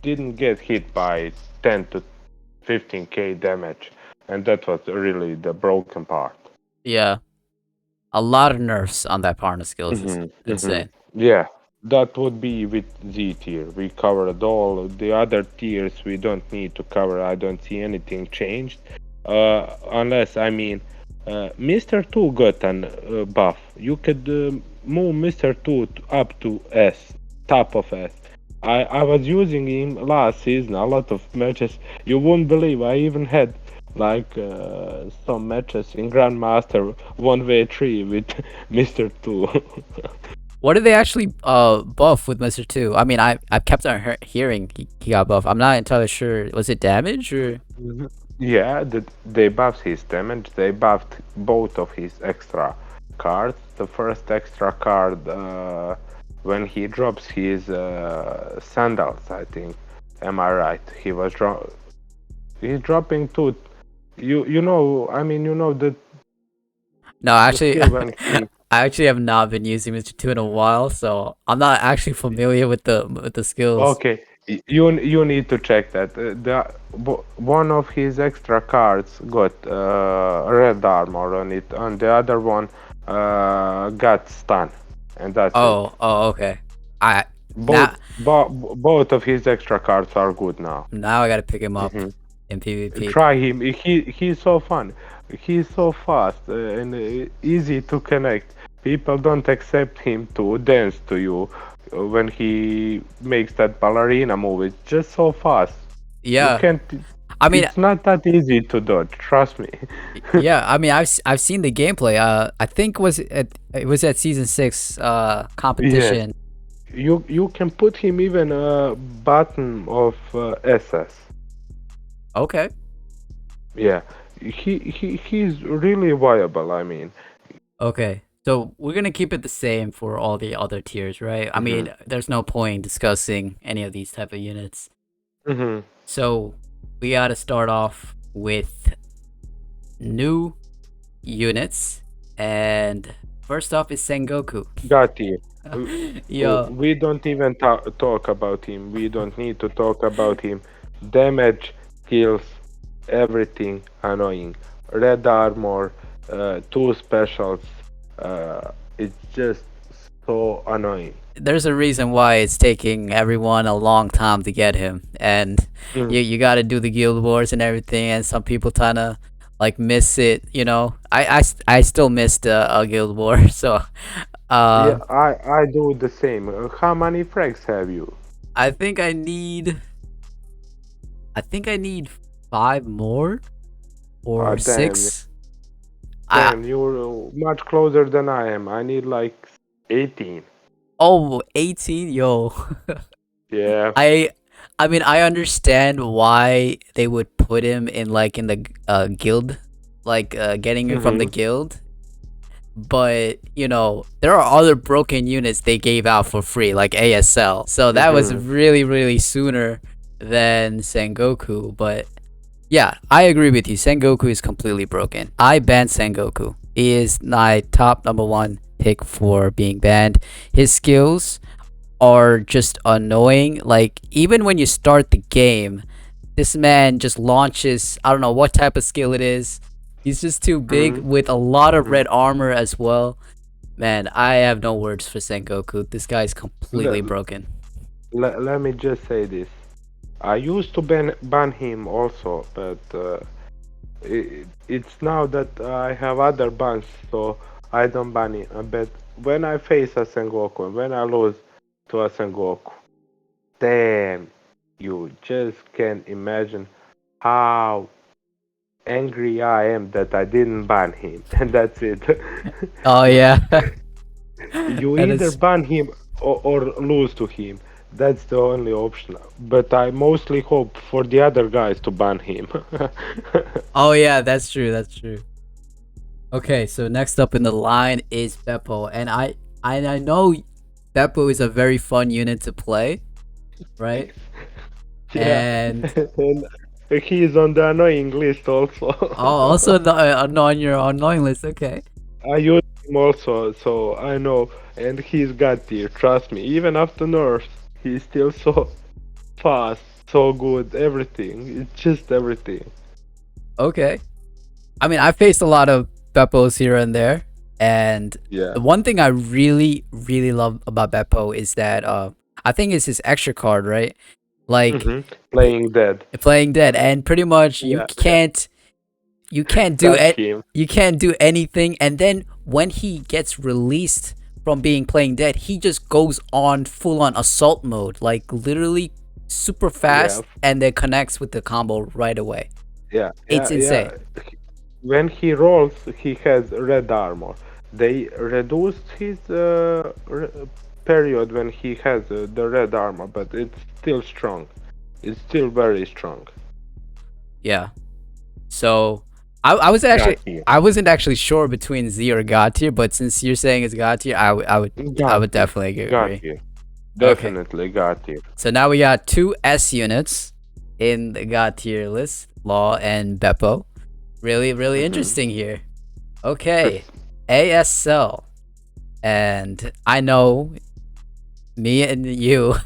didn't get hit by 10 to 15k damage, and that was really the broken part.
Yeah, a lot of nerfs on that partner skill is just
Hmm
insane.
Yeah, that would be with Z tier. We covered all the other tiers. We don't need to cover. I don't see anything changed, unless I mean, Mr. Two got an buff. You could move Mr. Two up to S, top of S. I was using him last season a lot of matches. You won't believe I even had like some matches in Grandmaster 1v3 with Mr. Two.
What did they actually buff with Mister Two? I mean, I've kept on hearing he got buff. I'm not entirely sure. Was it damage or?
Yeah, they buffed his damage. They buffed both of his extra cards. The first extra card, when he drops his sandals, I think. Am I right? He's dropping two. You know, I mean, you know
No,
the
actually,
skill when he.
I actually have not been using Mr. Two in a while, so I'm not actually familiar with the skills.
Okay, you need to check that. One of his extra cards got red armor on it, and the other one got stun, and that's it.
Okay. I
Both
now
both of his extra cards are good now.
now I gotta pick him up
Hmm.
in PvP.
Try him. He's so fun. He's so fast and easy to connect. People don't accept him to dance to you when he makes that ballerina move. It's just so fast. You
Yeah,
can't.
I mean,
It's not that easy to dodge. Trust me.
yeah, I mean, I've seen the gameplay. I think it was at season 6
Yes,
competition.
you can put him even bottom of SS.
Okay.
Yeah, he's really viable. I mean.
Okay. So we're gonna keep it the same for all the other tiers, right? I
Hmm.
mean, there's no point discussing any of these type of units.
Hmm.
So we gotta start off with new units, and first off is Sengoku.
Got you.
Yo,
We don't even talk about him. We don't need to talk about him. Damage, kills, everything annoying. Red armor, two specials. It's just so annoying.
there's a reason why it's taking everyone a long time to get him, and
Mm.
you got to do the guild wars and everything, and some people kind of like miss it. You know, I still missed a guild war, so
Yeah,
uh,
I do the same. How many frags have you?
I think I think I need 5 more or
Damn,
6. I
damn, you're much closer than I am. I need like 18.
Oh, 18, yo.
Yeah.
I I mean, I understand why they would put him in like in the guild, like getting him from the
Mm-hmm.
guild. But you know, there are other broken units they gave out for free, like ASL. So that was
Mm-hmm.
really sooner than Sengoku. But yeah, I agree with you. Sengoku is completely broken. I banned Sengoku. He is my top number one pick for being banned. His skills are just annoying. Like, even when you start the game, this man just launches, I don't know what type of skill it is. He's just too big with a lot of red armor as well. Man, I have no words for Sengoku. This guy's completely
Mm-hmm.
broken.
Let me just say this. I used to ban him also, but it's now that I have other bans, so I don't ban him. But when I face a Sengoku, when I lose to a Sengoku, damn, you just can't imagine how angry I am that I didn't ban him, and that's it.
Oh, yeah.
You
And
either
it's,
ban him or lose to him. That's the only option. But I mostly hope for the other guys to ban him.
oh, yeah, that's true. That's true. Okay, so next up in the line is Beppo. And I know Beppo is a very fun unit to play, right?
Yeah,
And
and he's on the annoying list also.
oh, also on your annoying list. Okay.
I use him also, so I know. And he's got tier, trust me. Even after nerfs, he's still so fast, so good, everything. It's just everything.
Okay. I mean, I faced a lot of Beppos here and there, and
Yeah.
the one thing I really love about Beppo is that I think it's his extra card, right? Like
Hmm. Playing dead.
playing dead, and pretty much
Yeah,
you can't do
that's
it.
him.
You can't do anything, and then when he gets released from being playing dead, he just goes on full on assault mode, like literally super
Yeah,
fast, and then connects with the combo right away.
yeah,
It's insane.
yeah. When he rolls, he has red armor. They reduced his period when he has the red armor, but it's still strong. It's still very strong.
Yeah. So I was actually
God tier.
I wasn't actually sure between Z or God tier, but since you're saying it's God tier, I
God
would
tier.
definitely
God
agree.
tier.
Okay,
Definitely God tier.
so now we got two S units in the God tier list, Law and Beppo. Really, really
Hmm.
interesting here. Okay, ASL, and I know me and you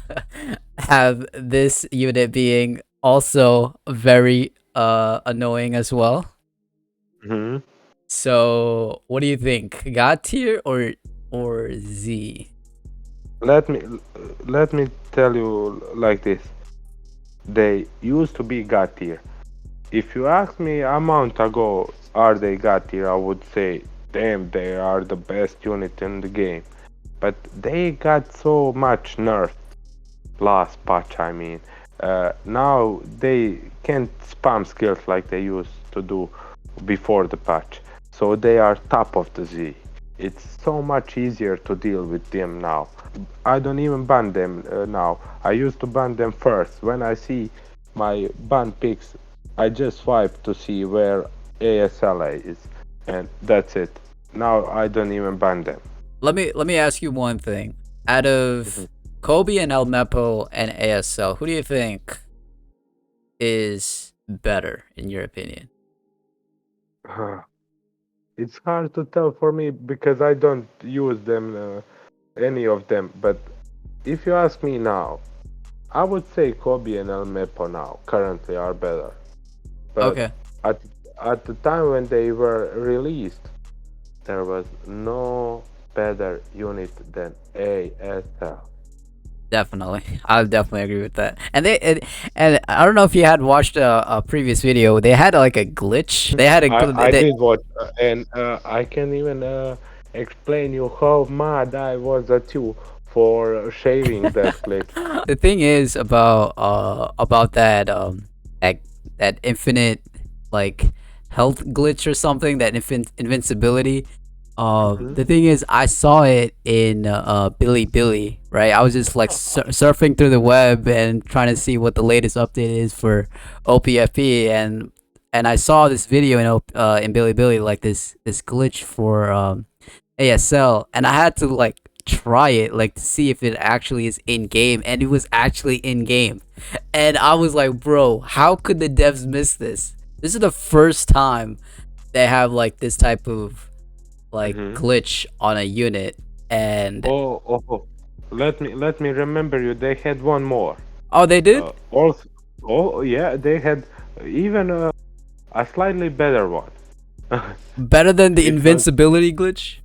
have this unit being also very annoying as well.
Hmm.
So, what do you think? God tier or Z?
Let me let me tell you like this. They used to be God tier. If you ask me a month ago, are they God tier? I would say, damn, they are the best unit in the game. But they got so much nerf last patch. I mean, now they can't spam skills like they used to do before the patch. So they are top of the Z. It's so much easier to deal with them now. I don't even ban them now. I used to ban them first. When I see my ban picks, I just swipe to see where ASLA is, and that's it. Now I don't even ban them.
Let me ask you one thing. Out
Mhm.
of Kobe and El Mepo and ASL, who do you think is better in your opinion?
It's hard to tell for me because I don't use them, any of them. But if you ask me now, I would say Kobe and El Mepo now currently are better. But
Okay,
at at the time when they were released, there was no better unit than ASL.
definitely. I'll definitely agree with that. And I don't know if you had watched a previous video. They had like a glitch. They had a
I did watch, and I can even explain you how mad I was at you for shaving that glitch.
the thing is about that that that infinite like health glitch or something, that invincibility.
Hmm.
The thing is, I saw it in Billy, right? I was just like surfing through the web and trying to see what the latest update is for OPFP, and I saw this video in Billy, like this glitch for ASL, and I had to like try it, like to see if it actually is in game, and it was actually in game, and I was like, bro, how could the devs miss this? This is the first time they have like this type of like
Hmm.
glitch on a unit, and
Oh. Let me remember you. They had one more.
oh, they did
Also, oh yeah, they had even a slightly better one.
better than the
It was,
invincibility glitch.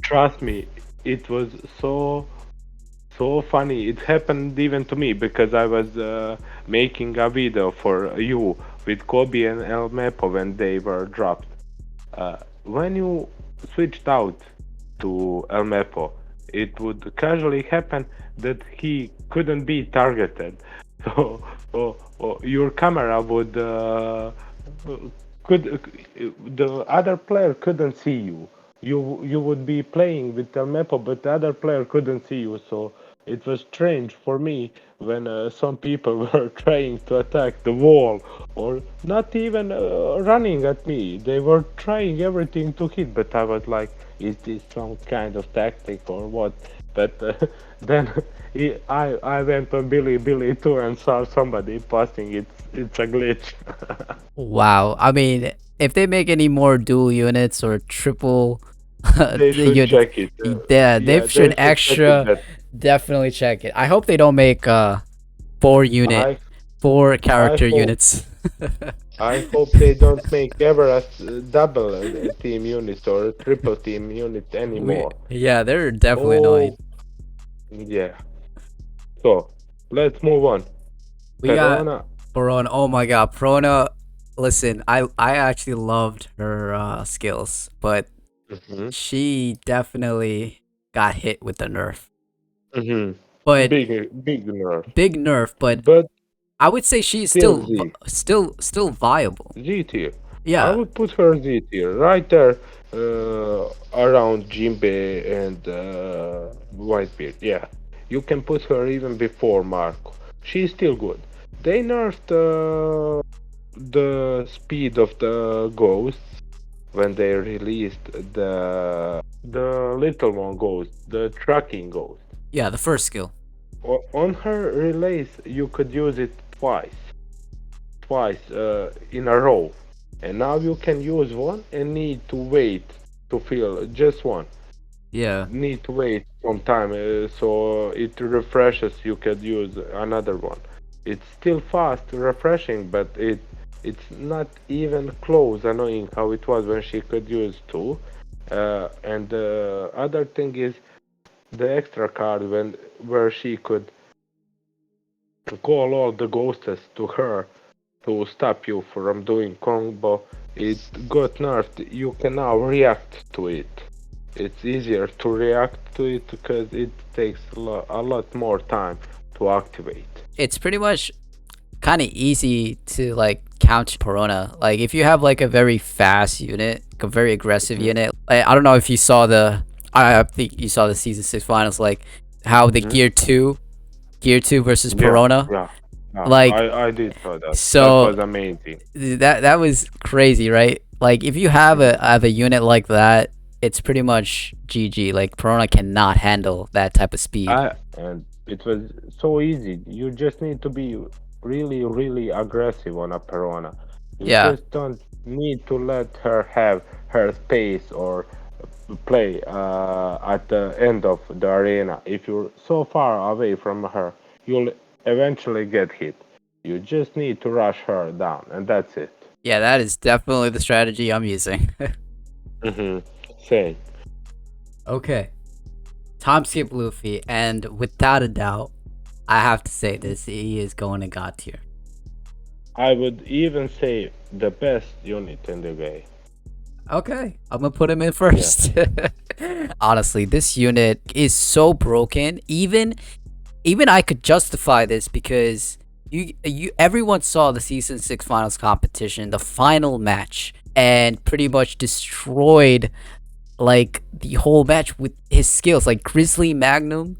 trust me, it was so funny. It happened even to me because I was making a video for you with Kobe and El Mepo when they were dropped. When you switched out to El Mepo, it would casually happen that he couldn't be targeted. So your camera would could the other player couldn't see you. You would be playing with El Mepo, but the other player couldn't see you. So it was strange for me when some people were trying to attack the wall or not even running at me. They were trying everything to hit, but I was like, is this some kind of tactic or what? But then I went on Billy too and saw somebody posting it's a glitch.
Wow, I mean, if they make any more dual units or triple
They
the
should
units,
check it.
yeah, they
Yeah,
should
they should check it.
extra
That
definitely check it. I hope they don't make four unit
I
four
I
character
hope
units.
I hope they don't make ever a double team unit or a triple team unit anymore.
Yeah, they're definitely annoying.
Oh yeah. So let's move on.
We got
Perona.
Prona. Oh my god, Prona. Listen, I actually loved her skills, but
Hmm.
she definitely got hit with the nerf.
Hmm.
But
Big nerf,
big nerf, but
but
I would say she's
still Z.
still viable.
Z tier. I
Yeah,
would put her Z tier right there, around Jimbe and Whitebeard. Yeah, you can put her even before Marco. She's still good. They nerfed the speed of the ghosts when they released the little one ghost, the tracking ghost.
Yeah, the first skill.
On her release, you could use it twice in a row, and now you can use one and need to wait to fill just one.
Yeah.
Need to wait some time so it refreshes. You could use another one. It's still fast refreshing, but it's not even close annoying how it was when she could use two. And the other thing is the extra card where she could call all the ghosts to her to stop you from doing combo. It got nerfed. You can now react to it. It's easier to react to it because it takes a lot more time to activate.
It's pretty much kind of easy to like counter Perona. Like if you have like a very fast unit, like a very aggressive
Mhm.
unit. I don't know if you saw I think you saw the season 6 finals, like how the
Mhm.
gear 2 versus
Yeah,
Perona.
yeah, yeah.
Like
I did saw that. That
so
was amazing.
that was crazy, right? Like if you
Mhm.
have a unit like that, it's pretty much GG. Like Perona cannot handle that type of speed.
And it was so easy. You just need to be really, really aggressive on a Perona. You
Yeah.
just don't need to let her have her space or play at the end of the arena. If you're so far away from her, you'll eventually get hit. You just need to rush her down, and that's it.
Yeah, that is definitely the strategy I'm using.
Hmm. Same.
Okay. Time skip Luffy, and without a doubt, I have to say this, he is going to God tier.
I would even say the best unit in the game.
Okay, I'm gonna put him in
Yeah.
first. Honestly, this unit is so broken. Even I could justify this because you everyone saw the season 6 finals competition, the final match, and pretty much destroyed like the whole match with his skills, like Grizzly Magnum,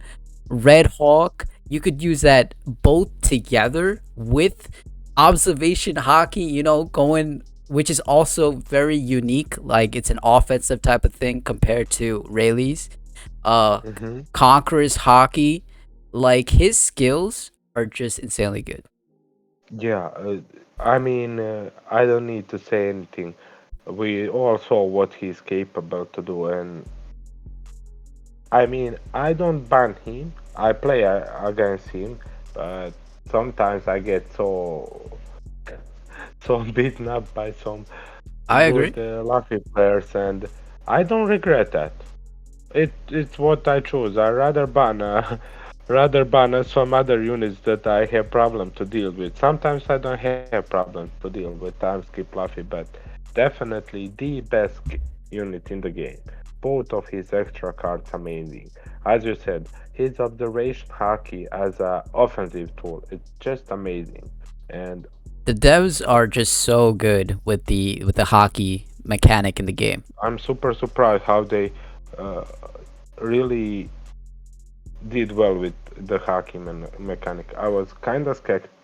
Red Hawk. You could use that both together with observation hockey, going, which is also very unique. Like it's an offensive type of thing compared to Rayleigh's. Uh,
Hmm.
Conqueror's hockey, like his skills are just insanely good.
Yeah. I mean, I don't need to say anything. We all saw what he's capable to do, and I mean, I don't ban him. I play against him, but sometimes I get so beaten up by some
I agree.
good lucky players, and I don't regret that. It's what I choose. I rather ban rather ban some other units that I have problem to deal with. Sometimes I don't have problems to deal with time skip Fluffy, but definitely the best unit in the game. Both of his extra cards amazing. As you said, his observation hockey as a offensive tool, it's just amazing. And
The devs are just so good with the hockey mechanic in the game.
I'm super surprised how they uh, really did well with the hockey mechanic. I was kind of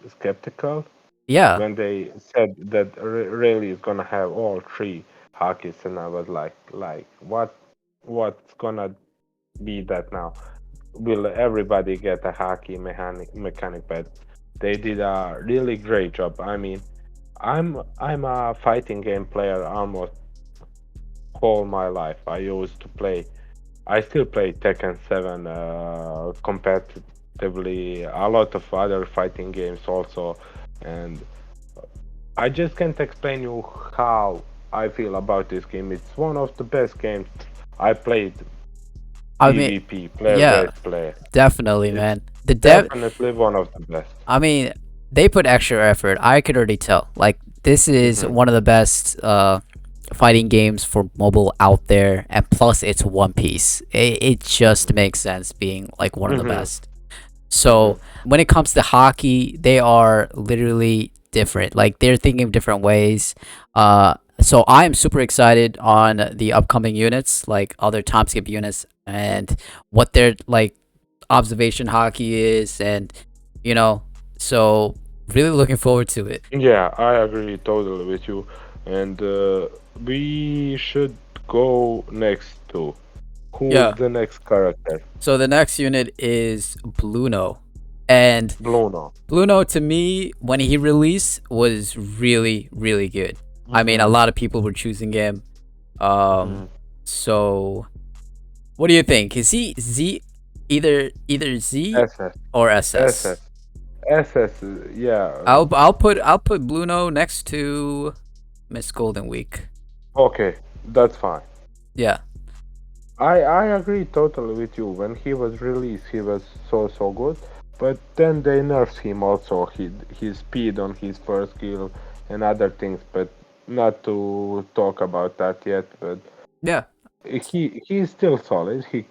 skeptical
Yeah,
when they said that Rayleigh is gonna have all three hockeys, and I was like, what's gonna be that now? Will everybody get a hockey mechanic? But they did a really great job. I mean, I'm a fighting game player almost all my life. I still play Tekken 7 competitively, a lot of other fighting games also, and I just can't explain you how I feel about this game. It's one of the best games I played
I mean,
PvP, player
yeah,
versus player.
definitely,
It's
man. The dev,
definitely one of the best.
I mean, they put extra effort. I could already tell. Like this is
Hmm.
one of the best fighting games for mobile out there, and plus it's One Piece. It just makes sense being like one of the
Hmm.
best.
Hmm.
So when it comes to hockey, they are literally different. Like they're thinking of different ways. So I am super excited on the upcoming units, like other time skip units, and what their like observation hockey is, and you know. So Really looking forward to it.
Yeah, I agree totally with you. And we should go next to who is
Yeah.
the next character?
So the next unit is Bluno. And
Bruno.
Bluno to me, when he released, was really, really good. I mean, a
Mm-hmm.
lot of people were choosing him. Um,
Mm-hmm.
so what do you think? Is he Z, either Z
SS.
or SS?
SS. SS. Yeah.
I'll put Bluno next to Miss Golden Week.
Okay, that's fine.
Yeah,
I agree totally with you. When he was released, he was so good. But then they nerfed him also. His speed on his first skill and other things. But not to talk about that yet. But
yeah,
he's still solid. He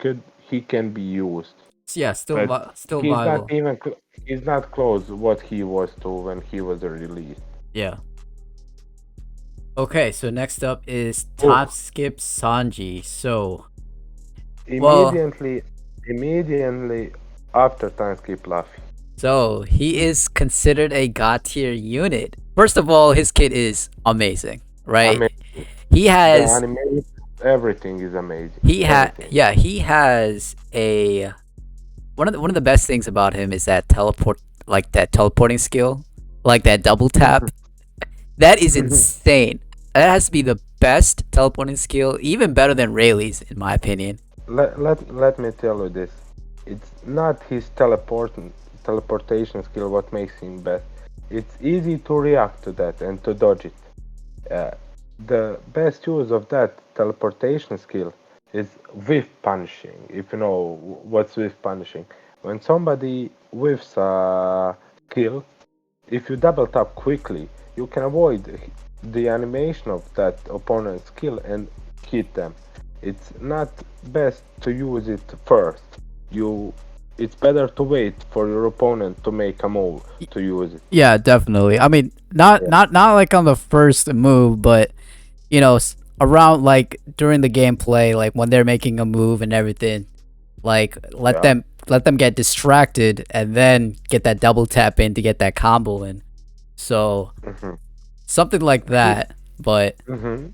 can be used.
yeah. Still,
But
still
he's not
viable.
even he's not close what he was to when he was released.
Yeah. Okay, so next up is Top
Oh,
Skip Sanji. So, well,
immediately immediately after time skip Luffy.
so he is considered a god tier unit. First of all, his kit is amazing,
I
right?
mean,
He
the
has
animation, everything is amazing.
he had
Everything.
yeah, he has a one of the best things about him is that teleporting skill, like that double tap. That is insane. That has to be the best teleporting skill, even better than Rayleigh's in my opinion.
Let me tell you this. It's not his teleportation skill what makes him best. It's easy to react to that and to dodge it. Uh, the best use of that teleportation skill is whiff punishing. If you know what's whiff punishing, when somebody whiffs a kill, if you double tap quickly, you can avoid the animation of that opponent's skill and hit them. It's not best to use it first. You, it's better to wait for your opponent to make a move to use it.
Yeah, definitely. I mean, not
Yeah,
not not like on the first move, but around like during the gameplay, like when they're making a move and everything, like
yeah.
let them get distracted and then get that double tap in to get that combo in. So
hmm
something like
His,
that. But
hmm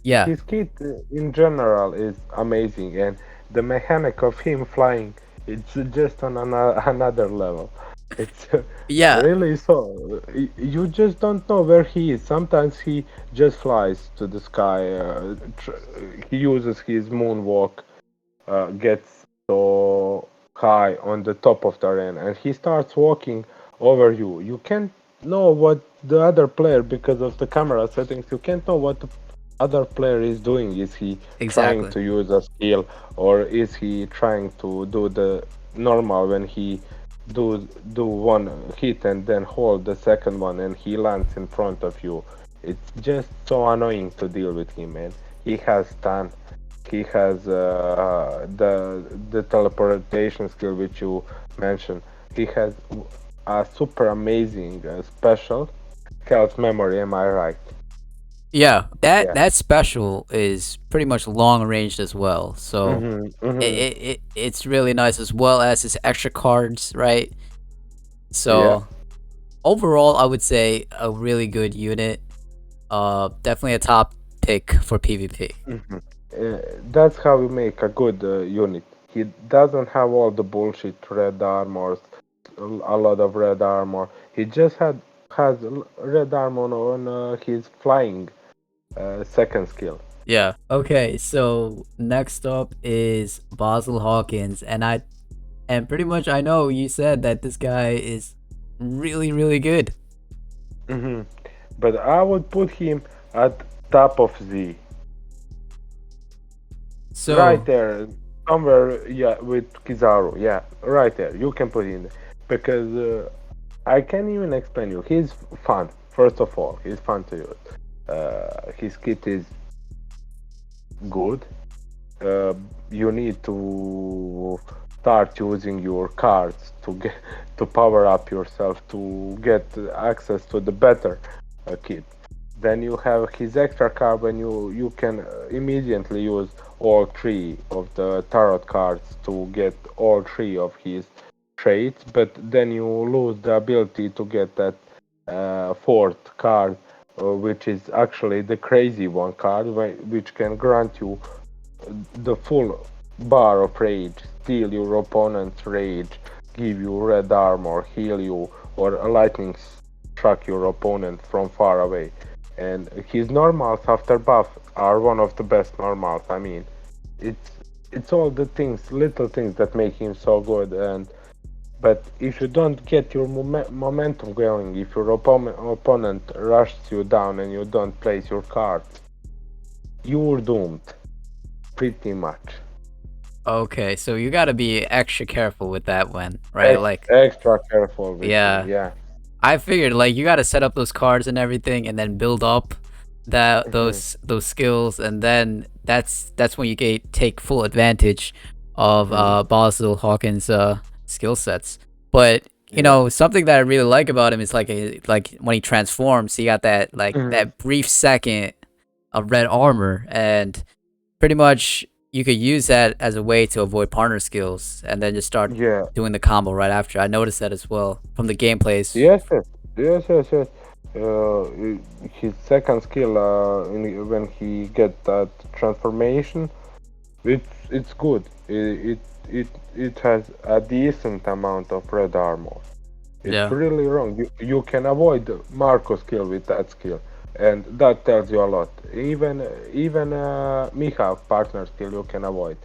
yeah,
his kit in general is amazing, and the mechanic of him flying, it's just on another level. It's
yeah,
really so. You just don't know where he is. Sometimes he just flies to the sky. He uses his moonwalk, gets so high on the top of the arena, and he starts walking over you. You can't know what the other player, because of the camera settings, you can't know what the other player is doing. Is he trying
exactly.
to use a skill, or is he trying to do the normal when he do one hit and then hold the second one and he lands in front of you? It's just so annoying to deal with him, man. He has stun, he has the teleportation skill which you mentioned. He has a super amazing special health memory. Am I right?
Yeah, that
Yeah.
that special is pretty much long ranged as well. So
Mhm.
it,
Mhm.
it, it it's really nice as well as his extra cards, right?
Yeah.
So overall, I would say a really good unit. Definitely a top pick for PvP.
Mhm. That's how you make a good unit. He doesn't have all the bullshit red armors, a lot of red armor. He just has red armor on his flying second skill.
Yeah. Okay, so next up is Basil Hawkins, and pretty much I know you said that this guy is really really good.
hmm But I would put him at top of Z, right
So
there, somewhere. Yeah, with Kizaru. Yeah, right there. You can put him there. Because I can't even explain you. He's fun. First of all, he's fun to use. His kit is good. uh, you need to start using your cards to get to power up yourself to get access to the better kit. Then you have his extra card when you can immediately use all three of the tarot cards to get all three of his traits, but then you lose the ability to get that fourth card, which is actually the crazy one card, which can grant you the full bar of rage, steal your opponent's rage, give you red armor, heal you, or a lightning struck your opponent from far away. And his normals after buff are one of the best normals. I mean, it's it's all the things, little things that make him so good. And but if you don't get your momentum going, if your opponent rushes you down and you don't place your cards, you're doomed, pretty much.
Okay, so you gotta be extra careful with that one, right? Like,
Extra careful with him,
yeah,
yeah.
I figured like you gotta set up those cards and everything, and then build up that
Mhm.
those skills, and then that's when you get take full advantage of
Mhm.
Basil Hawkins' skill sets. But you
Yeah.
know something that I really like about him is like when he transforms, he got that like
Mhm.
that brief second of red armor, and pretty much you could use that as a way to avoid partner skills, and then just start
Yeah.
doing the combo right after. I noticed that as well from the gameplays.
Yes, yes, yes, yes, yes. His second skill, when he get that transformation, it's good. It has a decent amount of red armor. It's
Yeah.
really wrong. You can avoid MRCHO skill with that skill, and that tells you a lot. Even Michal's partner skill you can avoid,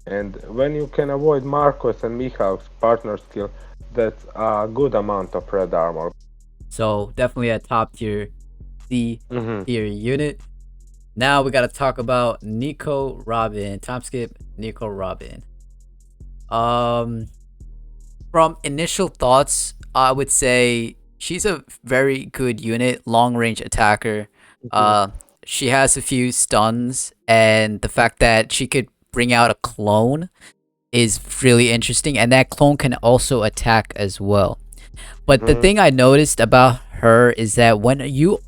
and when you can avoid Marcos and Michal's partner skill, that's a good amount of red armor.
So definitely a top tier C
Hmm.
tier unit. Now we gotta talk about Nico Robin. Time skip Nico Robin. Um from initial thoughts, I would say she's a very good unit, long range attacker.
Hmm.
Uh she has a few stuns, and the fact that she could bring out a clone is really interesting, and that clone can also attack as well. But the
Hmm.
thing I noticed about her is that when you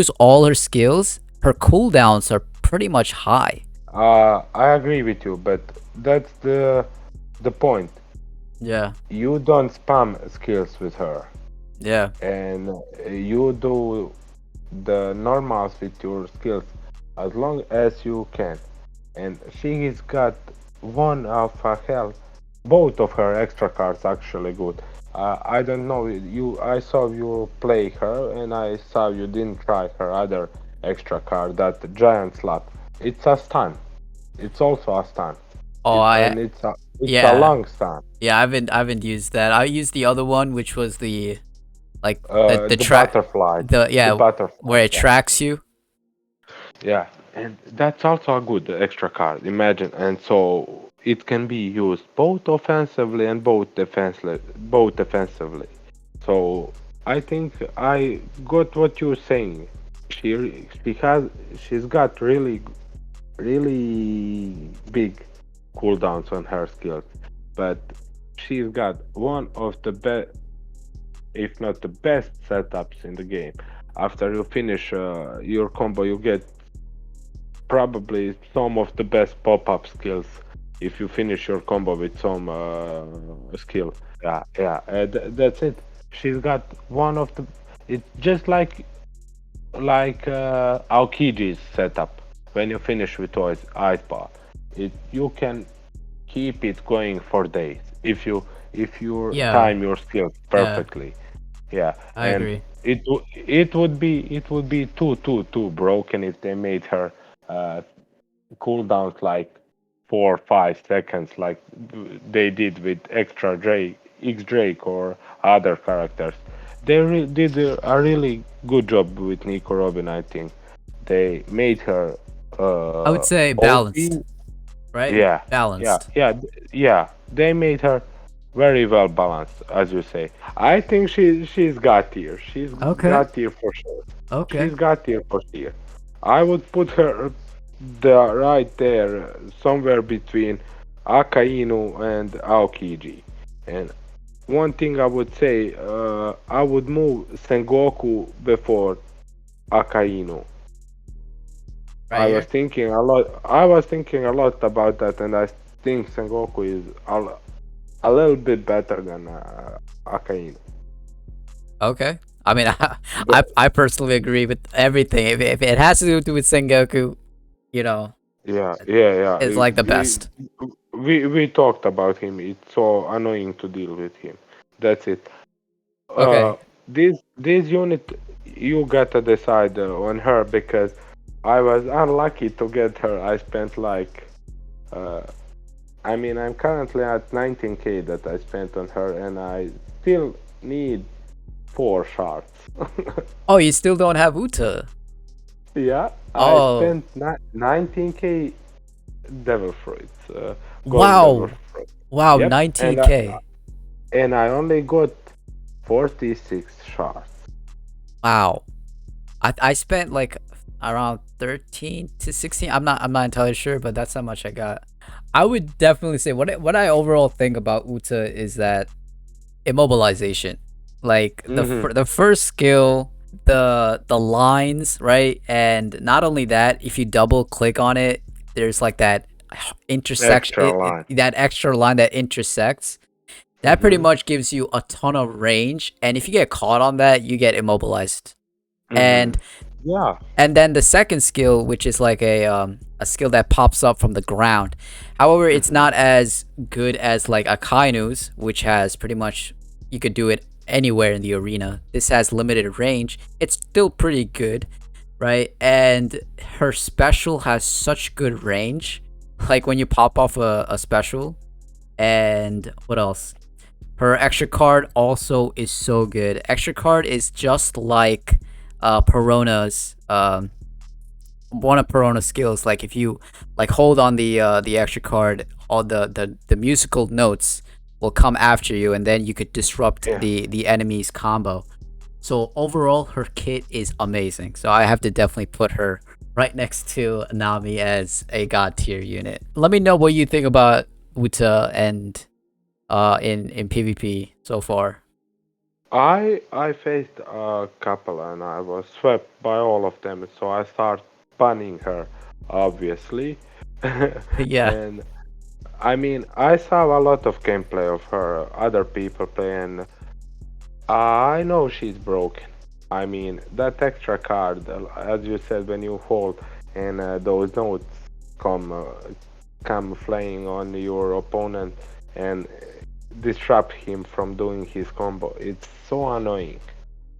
use all her skills, her cooldowns are pretty much high.
I agree with you, but that's the point.
Yeah.
You don't spam skills with her,
Yeah.
and you do the normals with your skills as long as you can. And she has got one alpha hell. Both of her extra cards actually good. I don't know you. I saw you play her, and I saw you didn't try her other extra card, that giant slap. It's a stun. It's also a stun.
Oh, I
It's a
yeah.
long stun.
Yeah, I haven't used that. I used the other one, which was the like the
The
track
butterfly.
the
The
yeah,
butterfly.
where it
Yeah.
tracks you.
Yeah, and that's also a good extra card. Imagine, and so it can be used both offensively and both defensively. So I think I got what you're saying. She's got really big cooldowns on her skills, but she's got one of the best, if not the best, setups in the game. After you finish your combo, you get probably some of the best pop-up skills if you finish your combo with some skill. Yeah, yeah, that's it. She's got one of the. It's just like Aokiji's setup. When you finish with Ice Bar, you can keep it going for days if you
Yeah.
time your skills
Yeah.
perfectly. Yeah,
I
and
agree.
it would be too broken if they made her uh, cooldowns like 4 or 5 seconds, like they did with extra Drake, X Drake, or other characters. They did a really good job with Nico Robin. I think they made her
I would say balanced,
OP.
right?
Yeah, yeah,
Balanced.
yeah, yeah. They made her very well balanced, as you say. I think she's got tier. She's
Okay.
got tier for sure.
Okay.
She's got tier for sure. I would put her right there, somewhere between Akainu and Aokiji. And one thing I would say, I would move Sengoku before Akainu.
Right here.
I was thinking a lot about that, and I think Sengoku is a little bit better than Akainu.
Okay. I mean,
The,
I personally agree with everything. If it has to do with Sengoku, you know,
yeah, yeah, yeah.
it's like the best.
We talked about him. It's so annoying to deal with him. That's it.
Okay.
This unit you gotta decide on her because I was unlucky to get her. I spent like uh, I mean I'm currently at 19k that I spent on her, and I still need 4 shards.
Oh, you still don't have Uta.
Yeah, I
Oh,
spent 19k devil fruits, golden devil
wow.
fruit.
Wow,
Yep,
19K.
and I only got 46 shards.
Wow. I spent like around 13 to 16. I'm not entirely sure, but that's how much I got. I would definitely say what I overall think about Uta is that immobilization. Like
Hmm.
the first skill, the lines, right? And not only that, if you double click on it, there's like that intersection,
Extra line.
that extra line that intersects. That pretty
Hmm.
much gives you a ton of range, and if you get caught on that, you get immobilized.
Hmm.
And
Yeah.
then the second skill, which is like a skill that pops up from the ground. However, it's
Hmm.
not as good as like Akainu's, which has pretty much you could do it anywhere in the arena. This has limited range. It's still pretty good, right? And her special has such good range. Like when you pop off a special, and what else? Her extra card also is so good. Extra card is just like Perona's one of Perona's skills. Like if you like hold on the extra card, all the musical notes will come after you, and then you could disrupt
Yeah.
the enemy's combo. So overall, her kit is amazing. So I have to definitely put her right next to Nami as a god tier unit. Let me know what you think about Uta and in PvP so far.
I faced a couple and I was swept by all of them, so I start banning her, obviously.
Yeah.
And I mean, I saw a lot of gameplay of her, other people play, and I know she's broken. I mean, that extra card, as you said, when you hold and those notes come come flying on your opponent and disrupt him from doing his combo. It's so annoying.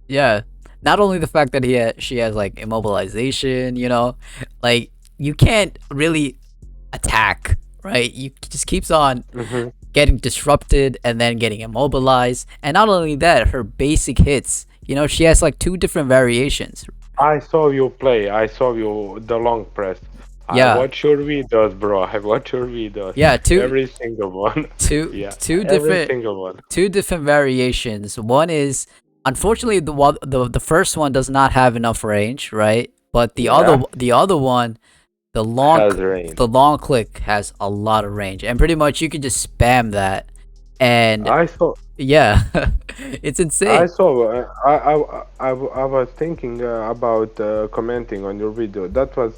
Yeah. Not only the fact that she has like immobilization, like you can't really attack, right? You just keeps on
Hmm.
getting disrupted and then getting immobilized. And not only that, her basic hits, she has like two different variations.
I saw you play. I saw you the long press. I
Yeah.
watch your videos, bro. I watch your videos.
Yeah,
Every single one.
two
Yeah,
two
every
different
single one.
two different variations. One is unfortunately the first one does not have enough range, right? But
Yeah,
the other one, the long
has range.
the long click has a lot of range, and pretty much you can just spam that, and
I saw.
yeah, it's
I
insane.
saw. I was thinking about commenting on your video. That was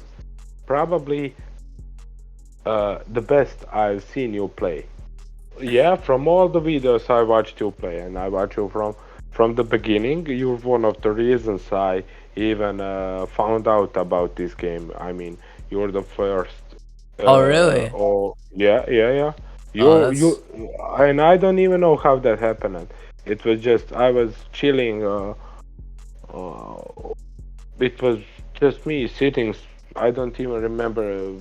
probably the best I've seen you play. Yeah, from all the videos I watched you play, and I watched you from the beginning. You're one of the reasons I even found out about this game. I mean, you're the first.
Oh really?
Oh, yeah, yeah, yeah.
Oh,
You,
that's
and I don't even know how that happened. It was just I was chilling. Uh, it was just me sitting. I don't even remember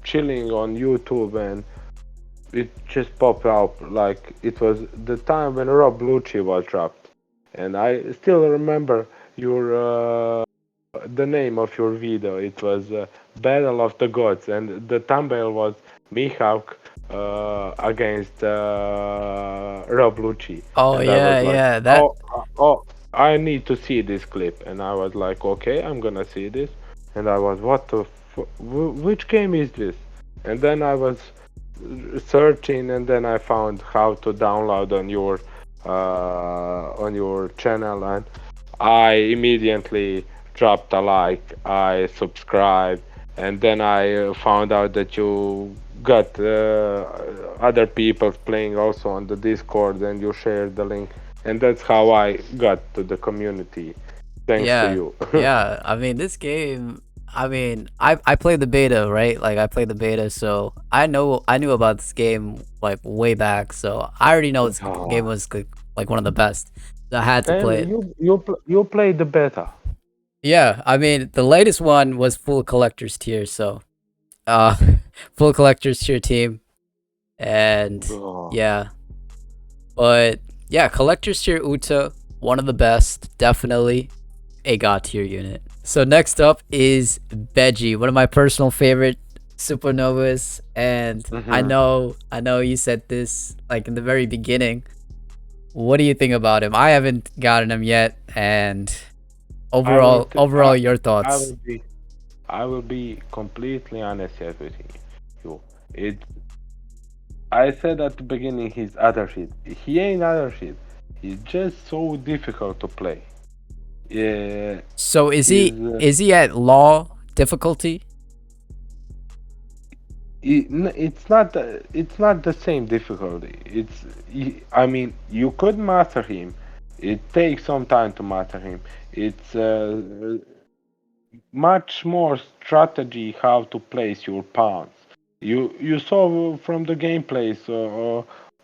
chilling on YouTube, and it just popped up like it was the time when Rob Lucci was dropped, and I still remember your the name of your video. It was Battle of the Gods, and the thumbnail was Mihawk against Rob Lucci,
oh
and I was
yeah,
like,
yeah, that
oh, I need to see this clip, and I was like, okay, I'm gonna see this, and I was, what the, which game is this? And then I was searching, and then I found how to download on your channel, and I immediately dropped a like, I subscribed, and then I found out that you got other people playing also on the Discord, and you shared the link, and that's how I got to the community, thanks to
Yeah,
you.
yeah. I mean, this game. I mean, I played the beta, right? Like I played the beta, so I knew about this game like way back. So I already know this game
Ah,
was like one of the best. So I had to
and
play it.
you played the beta.
Yeah, I mean, the latest one was full collector's tier, so uh, full collector's tier team, and
Oh,
yeah, but yeah, collector's tier Uta, one of the best, definitely a god tier unit. So next up is Veggie, one of my personal favorite supernovas, and
hmm
I know you said this like in the very beginning. What do you think about him? I haven't gotten him yet, and
I will
overall, your
I
thoughts.
will be I will be completely honest here with you. It I said at the beginning he's other shit. He ain't other shit. He's just so difficult to play. Yeah,
So
he's
is he at law difficulty?
it's not the same difficulty. I mean you could master him. It takes some time to master him. It's much more strategy how to place your pawns. You saw from the gameplays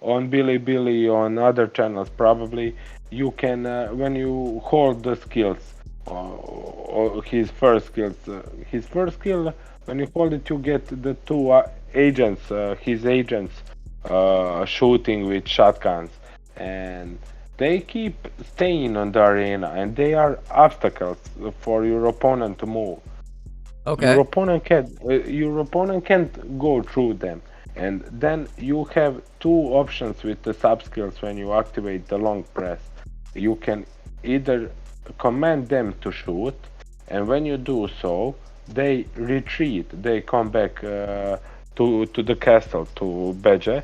on Billy on other channels probably you can when you hold the skills or his first skill when you hold it you get the two agents his agents shooting with shotguns and they keep staying on the arena and they are obstacles for your opponent to move.
Okay.
Your opponent can't go through them. And then you have two options with the sub skills when you activate the long press. You can either command them to shoot, and when you do so, they retreat. They come back to the castle to Beje,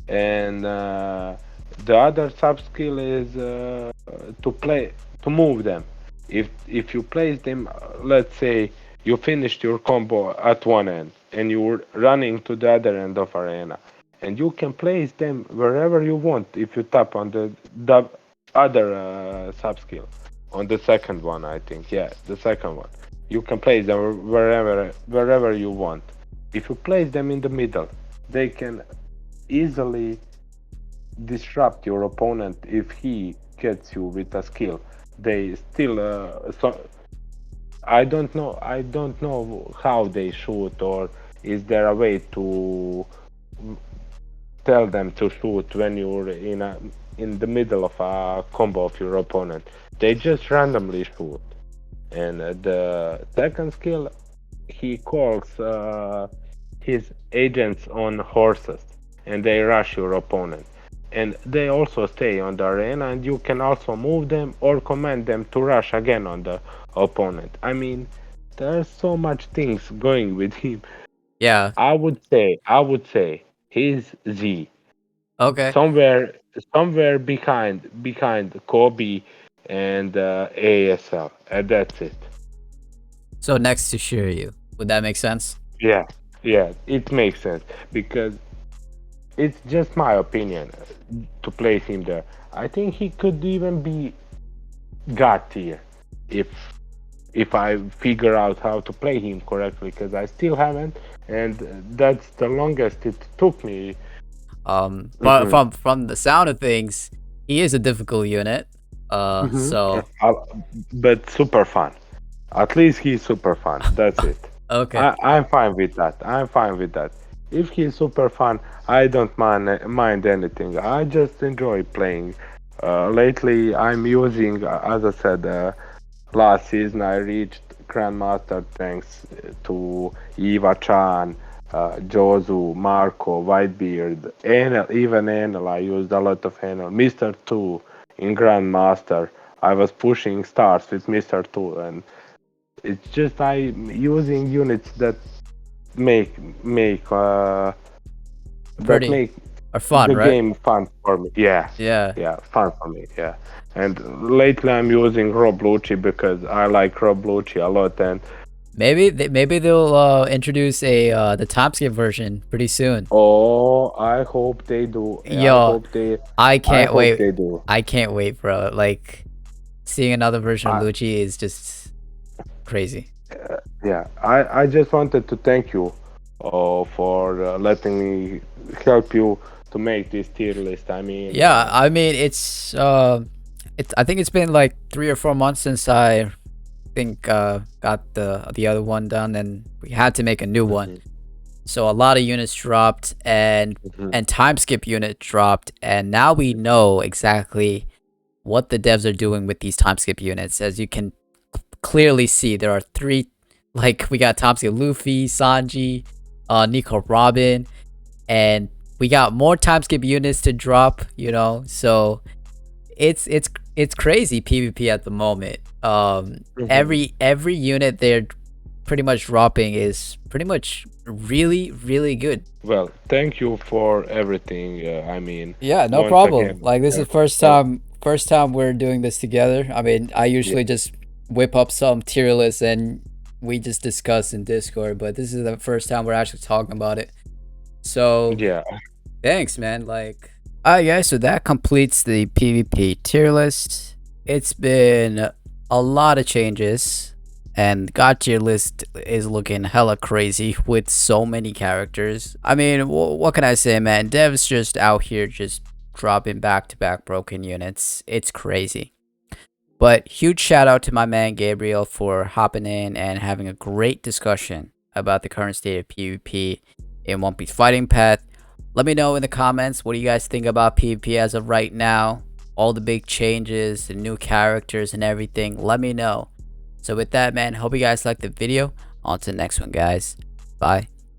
and the other sub skill is to move them. If you place them, let's say you finished your combo at one end and you're running to the other end of arena, and you can place them wherever you want if you tap on the other sub skill on the second one. I think yeah, the second one. You can place them wherever you want. If you place them in the middle, they can easily disrupt your opponent if he gets you with a skill. They still I don't know how they shoot or is there a way to tell them to shoot when you're in the middle of a combo of your opponent. They just randomly shoot. And the second skill, he calls his agents on horses, and they rush your opponent. And they also stay on the arena, and you can also move them or command them to rush again on the opponent. I mean, there's so much things going with him.
Yeah.
I would say he's Z
Okay.
somewhere behind Kobe and ASL, and that's it.
So next to Shiryu. Would that make sense?
Yeah, yeah, it makes sense because it's just my opinion to place him there. I think he could even be God tier if I figure out how to play him correctly because I still haven't, and that's the longest it took me.
But
hmm
from the sound of things, he is a difficult unit.
hmm
So
but super fun. At least he's super fun. That's it.
okay.
I'm fine with that. I'm fine with that. If he's super fun, I don't mind anything. I just enjoy playing. Lately, I'm using, as I said, last season I reached Grandmaster thanks to Eva Chan, Jozu, Marco, Whitebeard, Enel, even Enel. I used a lot of Enel. Mr. 2 in Grandmaster. I was pushing stars with Mr. 2 and it's just I using units that make make uh, that
Pretty
make
or fun,
the
right?
game fun for me. Yeah,
Yeah.
yeah, fun for me. Yeah, and lately I'm using Rob Lucci because I like Rob Lucci a lot, and
maybe they'll introduce a the time skip version pretty soon.
Oh, I hope they do.
Yo, I
I
can't
hope
wait.
they do.
I can't wait, bro. Like seeing another version of
I,
Lucci is just crazy.
yeah, I just wanted to thank you for letting me help you to make this tier list. I mean,
Yeah, I mean it's I think it's been like 3 or 4 months since I think got the other one done, and we had to make a new one.
mhm,
So a lot of units dropped,
mhm,
and time skip unit dropped, and now we know exactly what the devs are doing with these time skip units. As you can clearly see, there are three, like we got time skip Luffy, Sanji, Nico Robin, and we got more time skip units to drop, you know. So it's crazy PvP at the moment.
mhm.
Every unit they're pretty much dropping is pretty much really good.
Well, thank you for everything. I mean,
Yeah, no
once
problem.
again,
Like this is first time we're doing this together. I mean, I
yeah,
usually just whip up some tier lists and we just discuss in Discord, but this is the first time we're actually talking about it. So
yeah,
thanks, man. Like, alright, guys. So that completes the PvP tier list. It's been a lot of changes, and God tier list is looking hella crazy with so many characters. I mean, what can I say, man? Devs just out here just dropping back to back broken units. It's crazy. But huge shout out to my man Gabriel for hopping in and having a great discussion about the current state of PvP in One Piece Fighting Path. Let me know in the comments what do you guys think about PvP as of right now, all the big changes, the new characters and everything. Let me know. So with that, man, hope you guys liked the video. On to the next one, guys. Bye.